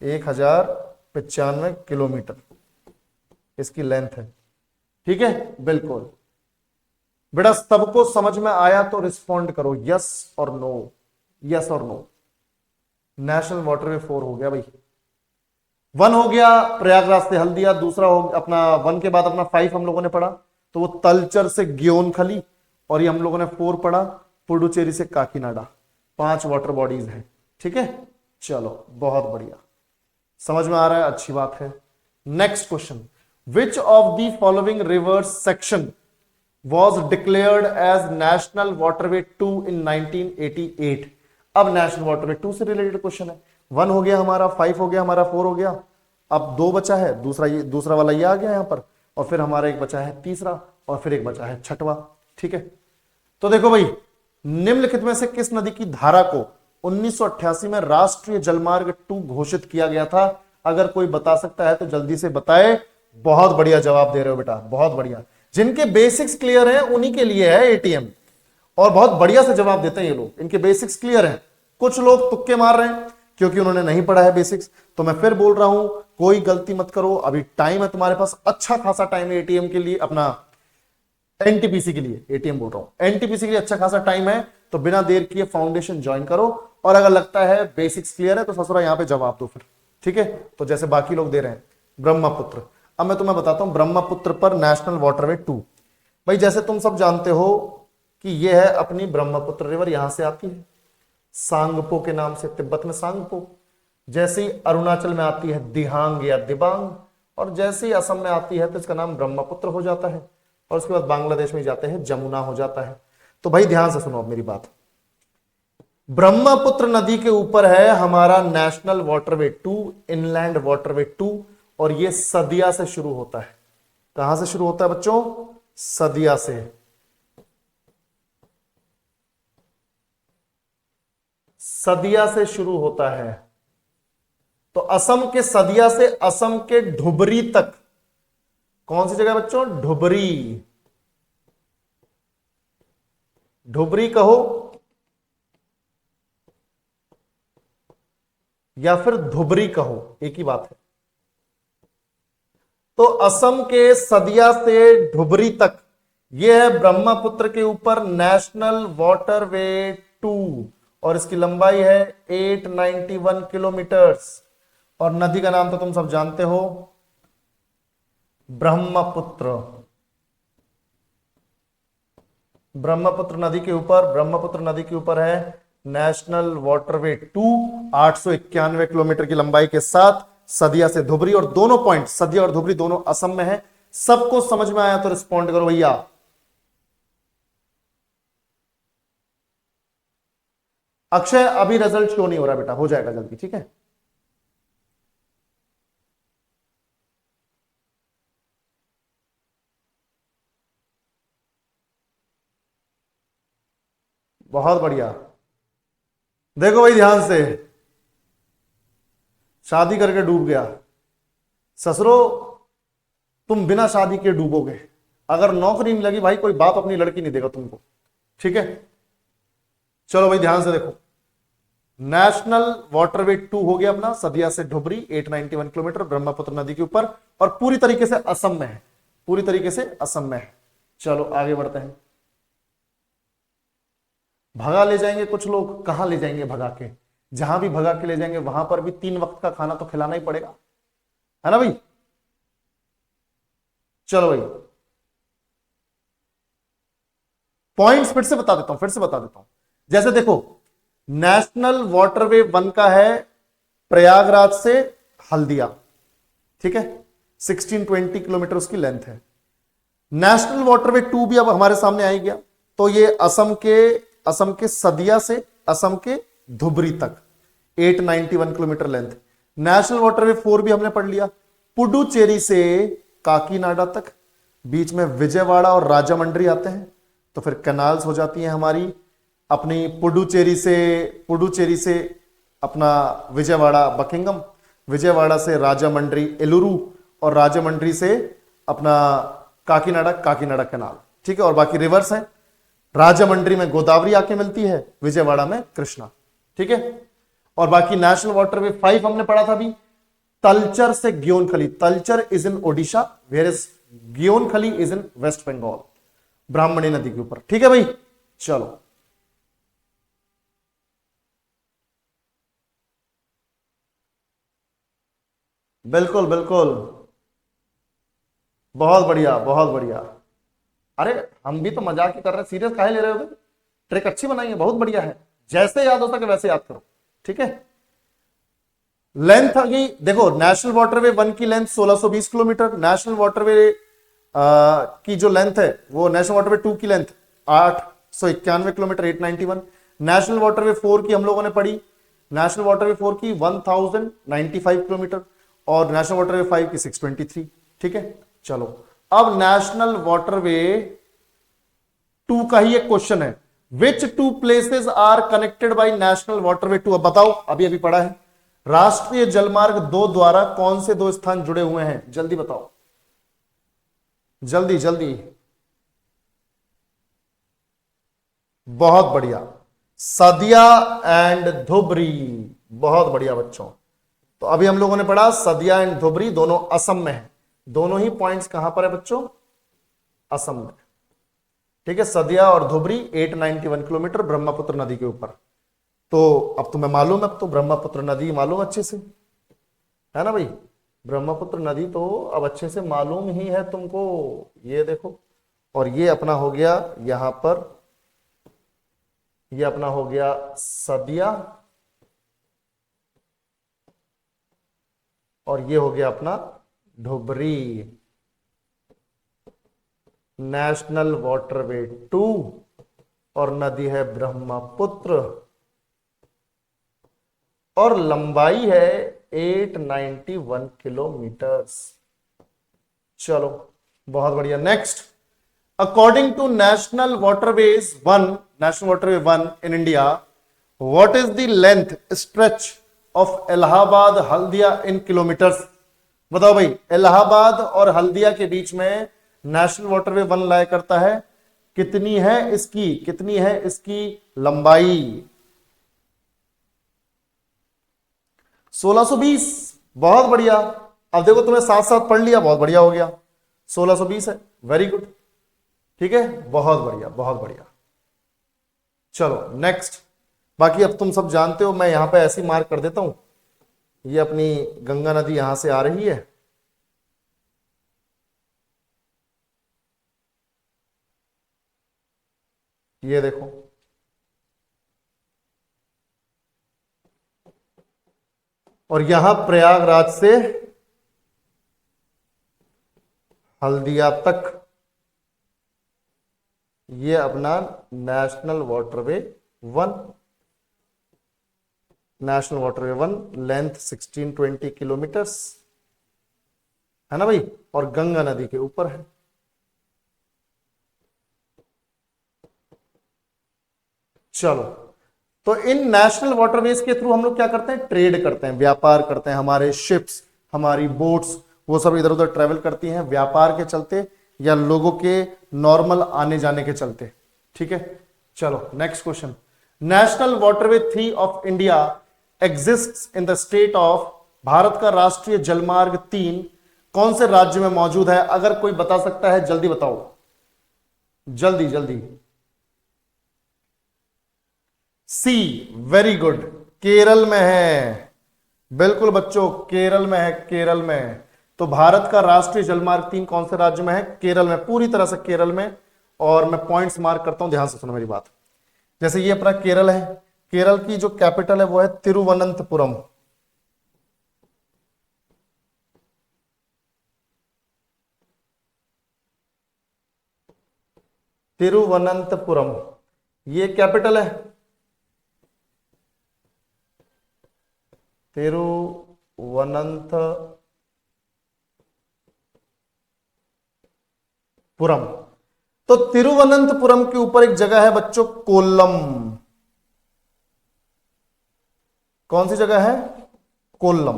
1095 किलोमीटर इसकी लेंथ है। ठीक है, बिल्कुल बेटा। सबको समझ में आया तो रिस्पॉन्ड करो यस और नो, यस और नो। नेशनल वाटरवे 4 हो गया भाई। 1 हो गया प्रयागराज से हल्दिया, दूसरा हो अपना 1 के बाद अपना 5 हम लोगों ने पढ़ा तो वो तलचर से ग्योनखली, और ये हम लोगों ने 4 पढ़ा पुडुचेरी से काकीनाडा। 5 वाटर बॉडीज हैं। ठीक है, चलो बहुत बढ़िया, समझ में आ रहा है, अच्छी बात है। Next question, which of the following rivers section was declared as National Waterway 2 in 1988? अब नेशनल वाटरवे 2 से रिलेटेड क्वेश्चन है। 1 हो गया हमारा, 5 हो गया हमारा, 4 हो गया, अब 2 बचा है, दूसरा वाला ये आ गया यहां पर, और फिर हमारा एक बचा है तीसरा, और फिर एक बचा है छठवां। ठीक है, तो देखो भाई, निम्नलिखित में से किस नदी की धारा को 1988 में राष्ट्रीय जलमार्ग 2 घोषित किया गया था? अगर कोई बता सकता है तो जल्दी से बताए। बहुत बढ़िया जवाब दे रहे हो बेटा, बहुत बढ़िया। जिनके बेसिक्स क्लियर हैं उन्हीं के लिए है एटीएम, और बहुत बढ़िया से जवाब देते हैं ये लोग, इनके बेसिक्स क्लियर हैं। कुछ लोग तुक्के मार रहे हैं क्योंकि उन्होंने नहीं पढ़ा है बेसिक्स। तो मैं फिर बोल रहा हूं, कोई गलती मत करो, अभी टाइम है तुम्हारे पास, अच्छा खासा टाइम है एटीएम के लिए, अपना एनटीपीसी के लिए, एटीएम बोल रहा हूं, एनटीपीसी के लिए अच्छा खासा टाइम है। तो बिना देर किए फाउंडेशन ज्वाइन करो, और अगर लगता है बेसिक्स क्लियर है तो ससुरा यहां पे जवाब दो फिर। ठीक है, तो जैसे बाकी लोग दे रहे हैं ब्रह्मपुत्र। अब मैं तुम्हें बताता हूं ब्रह्मपुत्र पर नेशनल वाटरवे 2। भाई जैसे तुम सब जानते हो कि यह है अपनी ब्रह्मपुत्र रिवर, यहां से आती है सांगपो के नाम से, तिब्बत में सांगपो। जैसे ही अरुणाचल में आती है दिहांग या दिबांग, और जैसे ही असम में आती है तो इसका नाम ब्रह्मपुत्र हो जाता है, और उसके बाद बांग्लादेश में जाते हैं जमुना हो जाता है। तो भाई ध्यान से सुनो अब मेरी बात, ब्रह्मपुत्र नदी के ऊपर है हमारा नेशनल वाटरवे 2, इनलैंड वाटरवे 2, और ये सदिया से शुरू होता है। कहां से शुरू होता है बच्चों? सदिया से। सदिया से शुरू होता है। तो असम के सदिया से असम के ढुबरी तक, कौन सी जगह बच्चों? ढुबरी। ढुबरी कहो या फिर धुबरी कहो, एक ही बात है। तो असम के सदिया से ढुबरी तक यह है ब्रह्मपुत्र के ऊपर नेशनल वाटरवे 2, और इसकी लंबाई है 891 किलोमीटर्स, और नदी का नाम तो तुम सब जानते हो, ब्रह्मपुत्र। ब्रह्मपुत्र नदी के ऊपर है नेशनल वाटरवे 2, 891 किलोमीटर की लंबाई के साथ, सदिया से धुबरी, और दोनों पॉइंट सदिया और धुबरी दोनों असम में है। सबको समझ में आया तो रिस्पॉन्ड करो भैया। अक्षय अभी रिजल्ट शो नहीं हो रहा बेटा, हो जाएगा जल्दी, ठीक है। बहुत बढ़िया। देखो भाई ध्यान से, शादी करके डूब गया ससुरो, तुम बिना शादी के डूबोगे। अगर नौकरी नहीं लगी भाई, कोई बाप अपनी लड़की नहीं देगा तुमको, ठीक है। चलो भाई ध्यान से देखो, नेशनल वाटरवे 2 हो गया अपना, सदिया से ढुबरी 891 किलोमीटर ब्रह्मपुत्र नदी के ऊपर, और पूरी तरीके से असम में है, पूरी तरीके से असम में है। चलो आगे बढ़ते हैं। भगा ले जाएंगे कुछ लोग, कहां ले जाएंगे भगा के? जहां भी भगा के ले जाएंगे वहां पर भी 3 वक्त का खाना तो खिलाना ही पड़ेगा, है ना भाई। चलो भाई पॉइंट्स फिर से बता देता हूं, जैसे देखो नेशनल वाटरवे 1 का है प्रयागराज से हल्दिया, ठीक है, 1620 किलोमीटर उसकी लेंथ है। नेशनल वाटरवे 2 भी अब हमारे सामने आ गया, तो ये असम के सदिया से, असम के धुबरी तक 891 किलोमीटर लेंथ। नेशनल वाटरवे 4 भी हमने पढ़ लिया, पुडुचेरी से काकीनाडा तक, बीच में विजयवाड़ा और राजामंड्री आते हैं, तो फिर कैनाल्स हो जाती हैं हमारी अपनी पुडुचेरी से अपना विजयवाड़ा बकिंगम, विजयवाड़ा से राजामंड्री एलुरु, और राजामंड्री से अपना काकीनाडा कैनाल। ठीक है, और बाकी रिवर्स हैं, राजामंड्री में गोदावरी आके मिलती है, विजयवाड़ा में कृष्णा। ठीक है, और बाकी नेशनल वाटरवे 5 हमने पढ़ा था अभी, तलचर से Geonkhali, Talcher is in Odisha where is Geonkhali is in West Bengal, Brahmani नदी के ऊपर। ठीक है भाई, चलो बिल्कुल बिल्कुल, बहुत बढ़िया बहुत बढ़िया। अरे हम भी तो मजाक ही कर रहे हैं, सीरियस काहे ले रहे हो भाई? ट्रिक अच्छी बनाई है, बहुत बढ़िया है, जैसे याद हो सके वैसे याद करो। ठीक है, लेंथ आ गई, देखो नेशनल वाटरवे 1 की लेंथ 1620 किलोमीटर, नेशनल वाटरवे की जो लेंथ है वो नेशनल वाटरवे 2 की लेंथ 891 किलोमीटर 891। नेशनल वाटरवे 4 की हम लोगों ने पढ़ी, नेशनल वाटरवे 4 की 1095 किलोमीटर, और नेशनल वाटरवे 5 की 623। ठीक है, चलो अब नेशनल वाटरवे 2 का ही एक क्वेश्चन है, which 2 places are connected by national waterway 2। अब बताओ, अभी अभी पढ़ा है, राष्ट्रीय जलमार्ग 2 द्वारा कौन से 2 स्थान जुड़े हुए हैं, जल्दी बताओ, जल्दी जल्दी। बहुत बढ़िया, सदिया एंड धुबरी, बहुत बढ़िया बच्चों। तो अभी हम लोगों ने पढ़ा सदिया एंड धुबरी दोनों असम में है, दोनों ही पॉइंट्स कहां पर है बच्चों, असम में। ठीक है, सदिया और धुबरी 891 किलोमीटर ब्रह्मपुत्र नदी के ऊपर। तो अब तुम्हें मालूम है, अब तो ब्रह्मपुत्र नदी मालूम अच्छे से है ना भाई, ब्रह्मपुत्र नदी तो अब अच्छे से मालूम ही है तुमको। ये देखो, और ये अपना हो गया यहां पर, ये अपना हो गया सदिया, और ये हो गया अपना धुबरी। नेशनल वाटरवे 2 और नदी है ब्रह्मपुत्र, और लंबाई है 891 किलोमीटर। चलो बहुत बढ़िया, next, according to national waterways 1, national waterway 1 in India, what is the length stretch of Allahabad Haldia in kilometres. बताओ भाई, इलाहाबाद और हल्दिया के बीच में नेशनल वाटरवे 1 लाया करता है, कितनी है इसकी लंबाई? 1620, बहुत बढ़िया। अब देखो तुम्हें साथ साथ पढ़ लिया, बहुत बढ़िया हो गया, 1620 है, वेरी गुड। ठीक है, बहुत बढ़िया बहुत बढ़िया। चलो नेक्स्ट, बाकी अब तुम सब जानते हो, मैं यहां पे ऐसी मार्क कर देता हूं, ये अपनी गंगा नदी यहां से आ रही है, ये देखो, और यहां प्रयागराज से हल्दिया तक ये अपना national waterway 1, national waterway 1 length 1620 kilometres है ना भाई, और गंगा नदी के ऊपर है। चलो, तो इन नेशनल वाटरवेज के थ्रू हम लोग क्या करते हैं, ट्रेड करते हैं, व्यापार करते हैं, हमारे शिप्स, हमारी बोट्स, वो सब इधर उधर ट्रेवल करती हैं व्यापार के चलते या लोगों के नॉर्मल आने जाने के चलते। ठीक है, चलो next question, national waterway 3 of India exists in the state of, Bharat का राष्ट्रीय जलमार्ग 3 कौन से राज्य में मौजूद है? अगर कोई बता सकता है जल्दी बताओ, जल्दी जल्दी। सी, वेरी गुड, केरल में है, बिल्कुल बच्चों, केरल में है, केरल में। तो भारत का राष्ट्रीय जलमार्ग 3 कौन से राज्य में है? केरल में, पूरी तरह से केरल में। और मैं पॉइंट्स मार्क करता हूं, ध्यान से सुनो मेरी बात। जैसे ये अपना केरल है, केरल की जो कैपिटल है वो है तिरुवनंतपुरम, तिरुवनंतपुरम ये कैपिटल है। तिरुवनंतपुरम। तो तिरुवनंतपुरम के ऊपर एक जगह है बच्चों, कोल्लम। कौन सी जगह है? कोल्लम।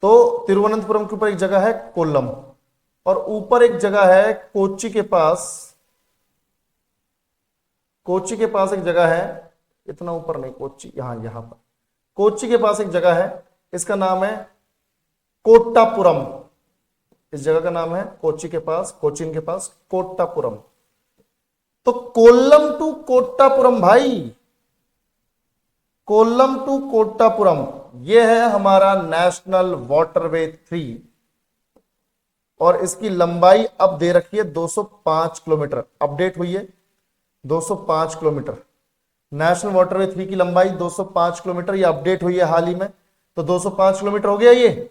तो तिरुवनंतपुरम के ऊपर एक जगह है कोल्लम, और ऊपर एक जगह है कोच्चि के पास। कोच्चि के पास एक जगह है, इतना ऊपर नहीं, कोच्चि यहां पर कोच्चि के पास एक जगह है, इसका नाम है कोट्टापुरम। इस जगह का नाम है कोच्चि के पास, कोचीन के पास कोट्टापुरम। तो कोल्लम टू कोट्टापुरम भाई, कोल्लम टू कोट्टापुरम, यह है हमारा नेशनल वाटरवे 3, और इसकी लंबाई अब दे रखी है 205 किलोमीटर, अपडेट हुई है 205 किलोमीटर। नेशनल वाटरवे 3 की लंबाई 205 किलोमीटर, ये अपडेट हुई है हाल ही में। तो 205 किलोमीटर हो गया ये।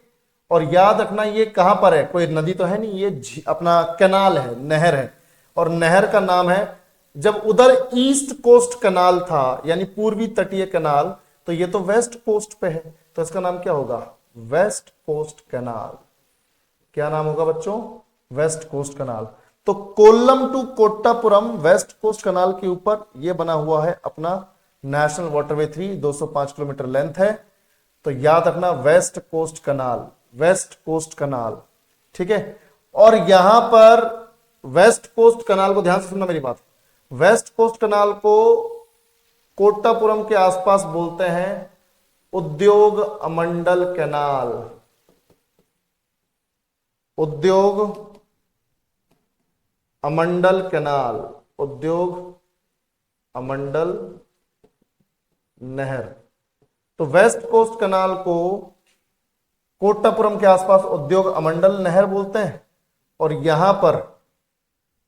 और याद रखना ये कहां पर है, कोई नदी तो है नहीं, ये अपना कैनाल है, नहर है। और नहर का नाम है, जब उधर ईस्ट कोस्ट कैनाल था यानी पूर्वी तटीय कैनाल, तो ये तो वेस्ट कोस्ट पे है, तो इसका नाम क्या होगा? West coast canal. क्या नाम होगा बच्चों? West coast canal. तो Kollam to Kottapuram west coast canal के ऊपर यह बना हुआ है अपना नेशनल वाटरवे 3, 205 किलोमीटर लेंथ है। तो याद रखना West coast Canal, West coast Canal, ठीक है। और यहां पर वेस्ट कोस्ट कैनाल को ध्यान से सुनना मेरी बात, वेस्ट कोस्ट कैनाल को कोट्टापुरम के आसपास बोलते हैं उद्योग अमंडल कैनाल। उद्योग अमंडल कैनाल, उद्योग अमंडल नहर। तो वेस्ट कोस्ट कैनाल को कोट्टापुरम के आसपास उद्योग अमंडल नहर बोलते हैं। और यहां पर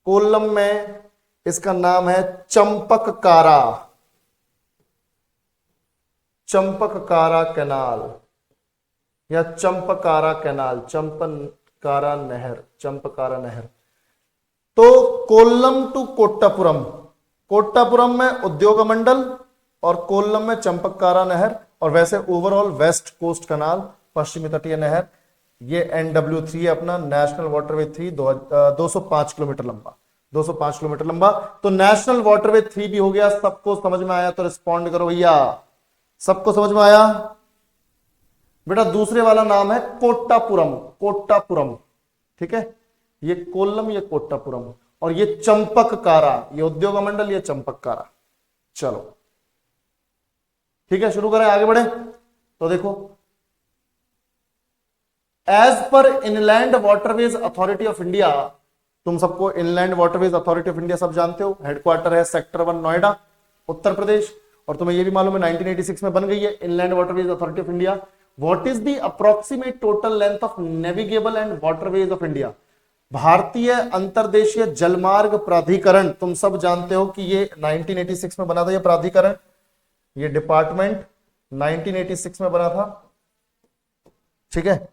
कोल्लम में इसका नाम है चंपककारा, चंपककारा कैनाल या चंपकारा कैनाल, चंपकारा नहर, चंपकारा नहर। तो कोल्लम टू कोट्टापुरम, कोट्टापुरम में उद्योग मंडल और कोल्लम में चंपकारा नहर, और वैसे ओवरऑल वेस्ट कोस्ट कैनाल, पश्चिमी तटीय नहर, ये NW3 अपना नेशनल वाटरवे 3, 205 किलोमीटर लंबा, 205 किलोमीटर लंबा। तो नेशनल वाटरवे 3 भी हो गया। सबको समझ में आया तो रिस्पॉन्ड करो भैया, सबको समझ में आया? बेटा दूसरे वाला नाम है कोट्टापुरम, कोट्टापुरम, ठीक है। ये कोल्लम, ये कोट्टापुरम, और ये चंपककारा, ये उद्योग मंडल, ये चंपककारा। चलो ठीक है, शुरू करें, आगे बढ़े। तो देखो, as per inland waterways authority of India, तुम सबको inland waterways authority of India सब जानते हो, हेडक्वार्टर है सेक्टर 1 नोएडा, उत्तर प्रदेश। और तुम्हें यह भी मालूम है 1986 में बन गई है inland waterways authority of India. What is the approximate total length of navigable and waterways of India? भारतीय अंतरदेशीय जलमार्ग प्राधिकरण, तुम सब जानते हो कि ये 1986 में बना था, ये प्राधिकरण, ये डिपार्टमेंट 1986 में बना था, ठीक है,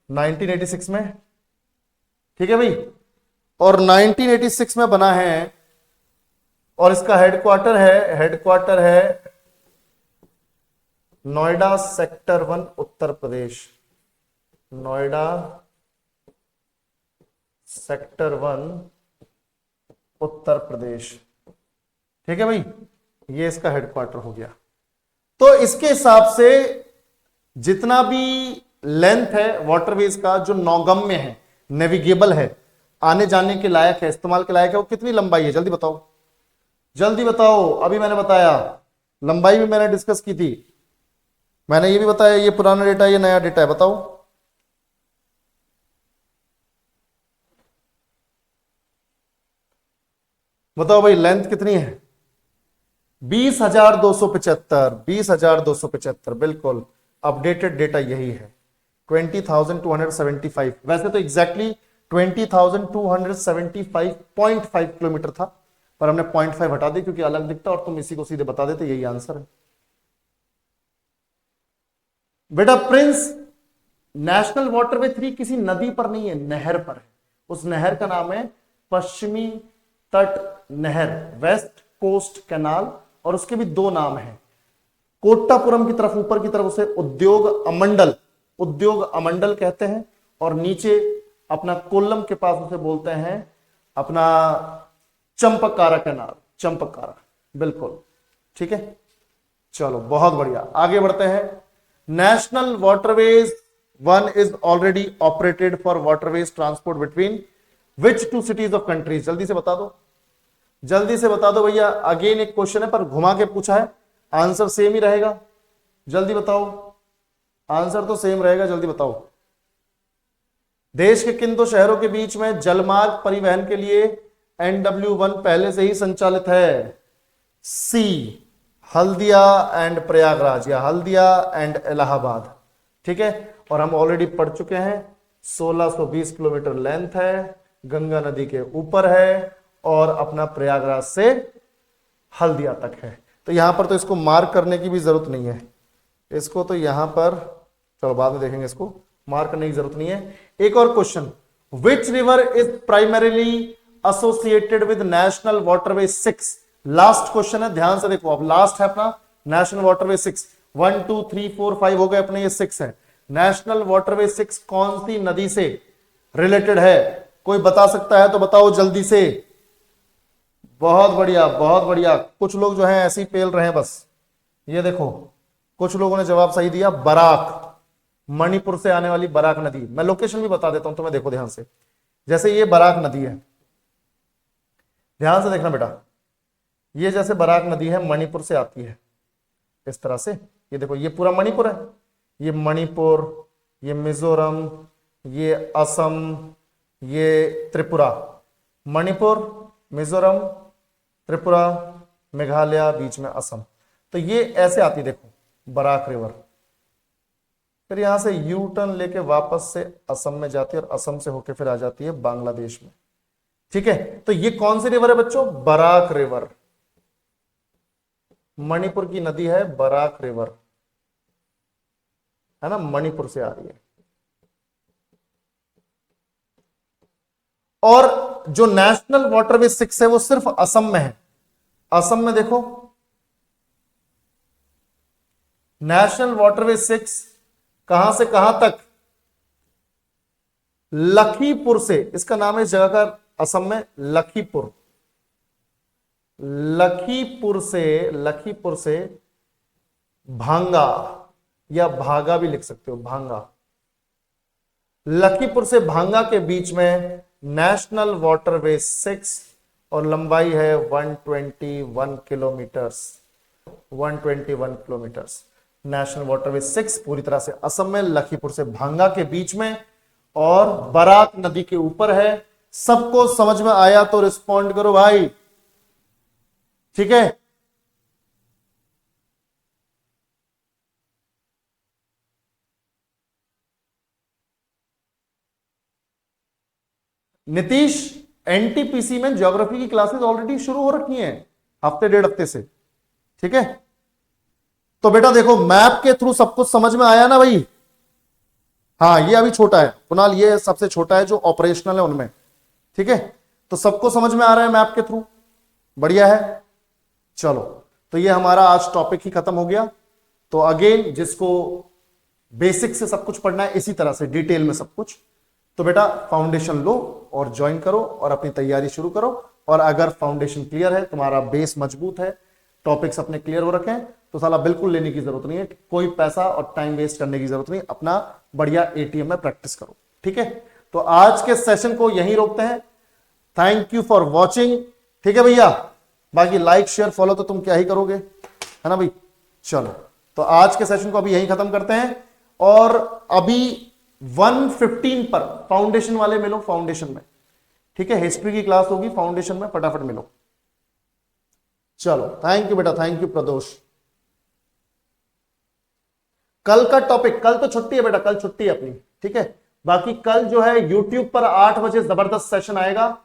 1986 में, ठीक है भाई। और 1986 में बना है, और इसका हेडक्वार्टर है नोएडा सेक्टर 1 उत्तर प्रदेश, नोएडा सेक्टर 1 उत्तर प्रदेश, ठीक है भाई, ये इसका हेडक्वार्टर हो गया। तो इसके हिसाब से जितना भी लेंथ है वाटरवेज का, जो नौगम्य है, नेविगेबल है, आने जाने के लायक है, इस्तेमाल के लायक है, वो कितनी लंबाई है? जल्दी बताओ, जल्दी बताओ। अभी मैंने बताया, लंबाई भी मैंने डिस्कस की थी, मैंने ये भी बताया, ये पुराना डेटा, ये नया डेटा है, बताओ। बताओ भाई, लेंथ कितनी है? 20,275, 20,275, बिल्कुल अपडेटेड डेटा यही है, 20,275। वैसे तो एग्जैक्टली 20,275.5 किलोमीटर था, पर हमने 0.5 हटा दी क्योंकि अलग दिखता और तुम इसी को सीधे बता देते, यही आंसर है बेटा। प्रिंस, नेशनल वाटरवे 3 किसी नदी पर नहीं है, नहर पर है। उस नहर का नाम है पश्चिमी तट नहर, वेस्ट कोस्ट कैनाल, और उसके भी दो नाम हैं, कोट्टापुरम की तरफ, ऊपर की तरफ उसे उद्योग अमंडल कहते हैं, और नीचे अपना कोल्लम के पास उसे बोलते हैं अपना चंपकारा कैनाल, चंपकारा, बिल्कुल ठीक है। चलो बहुत बढ़िया, आगे बढ़ते हैं। National waterways 1 is already operated for waterways transport between which two cities of countries. जल्दी से बता दो, जल्दी से बता दो भैया। अगेन एक क्वेश्चन है पर घुमा के पूछा है, आंसर सेम ही रहेगा, जल्दी बताओ, आंसर तो सेम रहेगा, जल्दी बताओ। देश के किन दो शहरों के बीच में जलमार्ग परिवहन के लिए NW1 पहले से ही संचालित है? सी, हल्दिया एंड प्रयागराज, या हल्दिया एंड इलाहाबाद, ठीक है। और हम ऑलरेडी पढ़ चुके हैं, 1620 किलोमीटर लेंथ है, गंगा नदी के ऊपर है, और अपना प्रयागराज से हल्दिया तक है। तो यहां पर तो इसको मार्क करने की भी जरूरत नहीं है, इसको तो यहां पर, चलो बाद में देखेंगे, इसको मार्क करने की जरूरत नहीं है। एक और question, which river is primarily associated with national waterway 6? Last question है, ध्यान से देखो, अब लास्ट है अपना नेशनल वाटरवे 6। 1 2 3 4 5 हो गए अपने, ये 6 है। नेशनल वाटरवे 6 कौन सी नदी से रिलेटेड है? कोई बता सकता है तो बताओ जल्दी से। बहुत बढ़िया, बहुत बढ़िया। कुछ लोग जो है ऐसे ही पेल रहे हैं बस, ये देखो कुछ लोगों ने जवाब सही दिया, बराक, मणिपुर से आने वाली बराक नदी। मैं लोकेशन भी बता देता हूं तुम्हें, देखो ध्यान से। जैसे ये बराक नदी है, ध्यान से देखना बेटा, ये जैसे बराक नदी है मणिपुर से आती है इस तरह से, ये देखो ये पूरा मणिपुर है, ये मणिपुर, ये मिजोरम, ये असम, ये त्रिपुरा, मणिपुर, मिजोरम, त्रिपुरा, मेघालय, बीच में असम। तो ये ऐसे आती, देखो बराक रिवर, फिर यहां से यू टर्न लेके वापस से असम में जाती है, और असम से होके फिर आ जाती है बांग्लादेश में, ठीक है। तो ये कौन सी रिवर है बच्चों? बराक रिवर, मणिपुर की नदी है बराक रिवर, है ना, मणिपुर से आ रही है। और जो नेशनल वाटरवे 6 है वो सिर्फ असम में है। असम में देखो, नेशनल वाटरवे 6 कहां से कहां तक? लखीपुर से, इसका नाम है इस जगह का असम में लखीपुर, लखीपुर से भांगा, या भागा भी लिख सकते हो, भांगा, लखीपुर से भांगा के बीच में नेशनल वाटरवे 6, और लंबाई है 121 किलोमीटर्स, 121 किलोमीटर्स। नेशनल वाटरवे 6 पूरी तरह से असम में, लखीपुर से भांगा के बीच में, और बराक नदी के ऊपर है। सबको समझ में आया तो रिस्पॉन्ड करो भाई, ठीक है। नीतीश, एनटीपीसी में ज्योग्राफी की क्लासेस ऑलरेडी शुरू हो रखी हैं, हफ्ते डेढ़ हफ्ते से, ठीक है। तो बेटा देखो, मैप के थ्रू सब कुछ समझ में आया ना भाई? हाँ, ये अभी छोटा है कुणाल, ये सबसे छोटा है जो ऑपरेशनल है उनमें, ठीक है। तो सबको समझ में आ रहा है मैप के थ्रू, बढ़िया है। चलो, तो ये हमारा आज टॉपिक ही खत्म हो गया। तो अगेन जिसको बेसिक से सब कुछ पढ़ना है, इसी तरह से डिटेल में सब कुछ, तो बेटा फाउंडेशन लो और ज्वाइन करो और अपनी तैयारी शुरू करो। और अगर फाउंडेशन क्लियर है, तुम्हारा बेस मजबूत है, टॉपिक्स अपने क्लियर हो रखे हैं, तो साला बिल्कुल लेने की जरूरत नहीं है, कोई पैसा और टाइम वेस्ट करने की जरूरत नहीं, अपना बढ़िया एटीएम में प्रैक्टिस करो, ठीक है। तो आज के सेशन को यहीं रोकते हैं। थैंक यू फॉर वॉचिंग, ठीक है भैया। बाकी लाइक शेयर फॉलो तो तुम क्या ही करोगे, है ना भाई। चलो, तो आज के सेशन को अभी यहीं खत्म करते हैं, और अभी 1:15 पर फाउंडेशन वाले मिलो, फाउंडेशन में, ठीक है। हिस्ट्री की क्लास होगी फाउंडेशन में, फटाफट मिलो। चलो, थैंक यू बेटा, थैंक यू प्रदोष। कल का टॉपिक, कल तो छुट्टी है बेटा, कल छुट्टी है अपनी, ठीक है। बाकी कल जो है YouTube पर 8 बजे जबरदस्त सेशन आएगा,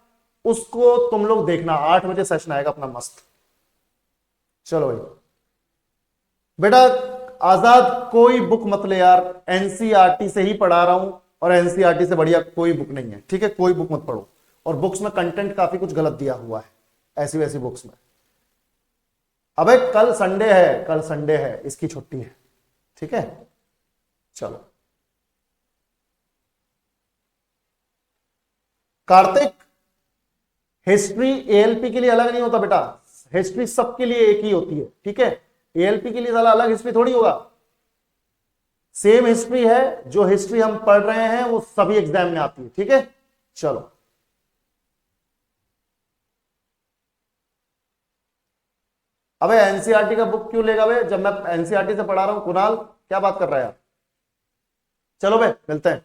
उसको तुम लोग देखना, 8 बजे सेशन आएगा अपना मस्त। चलो भाई बेटा, आजाद कोई बुक मत ले यार, एनसीईआरटी से ही पढ़ा रहा हूं, और एनसीईआरटी से बढ़िया कोई बुक नहीं है, ठीक है। कोई बुक मत पढ़ो, और बुक्स में कंटेंट काफी कुछ गलत दिया हुआ है ऐसी वैसी बुक्स में। अबे कल संडे है, कल संडे है, इसकी छुट्टी है, ठीक है। चलो कार्तिक, हिस्ट्री एएलपी के लिए अलग नहीं होता बेटा, हिस्ट्री सबके लिए एक ही होती है, ठीक है। एएलपी के लिए साला अलग हिस्ट्री थोड़ी होगा, सेम हिस्ट्री है, जो हिस्ट्री हम पढ़ रहे हैं वो सभी एग्जाम में आती है, ठीक है। चलो अबे एनसीईआरटी का बुक क्यों लेगा बे, जब मैं एनसीईआरटी से पढ़ा रहा हूं, कुणाल क्या बात कर रहा है यार। चलो बे मिलते हैं।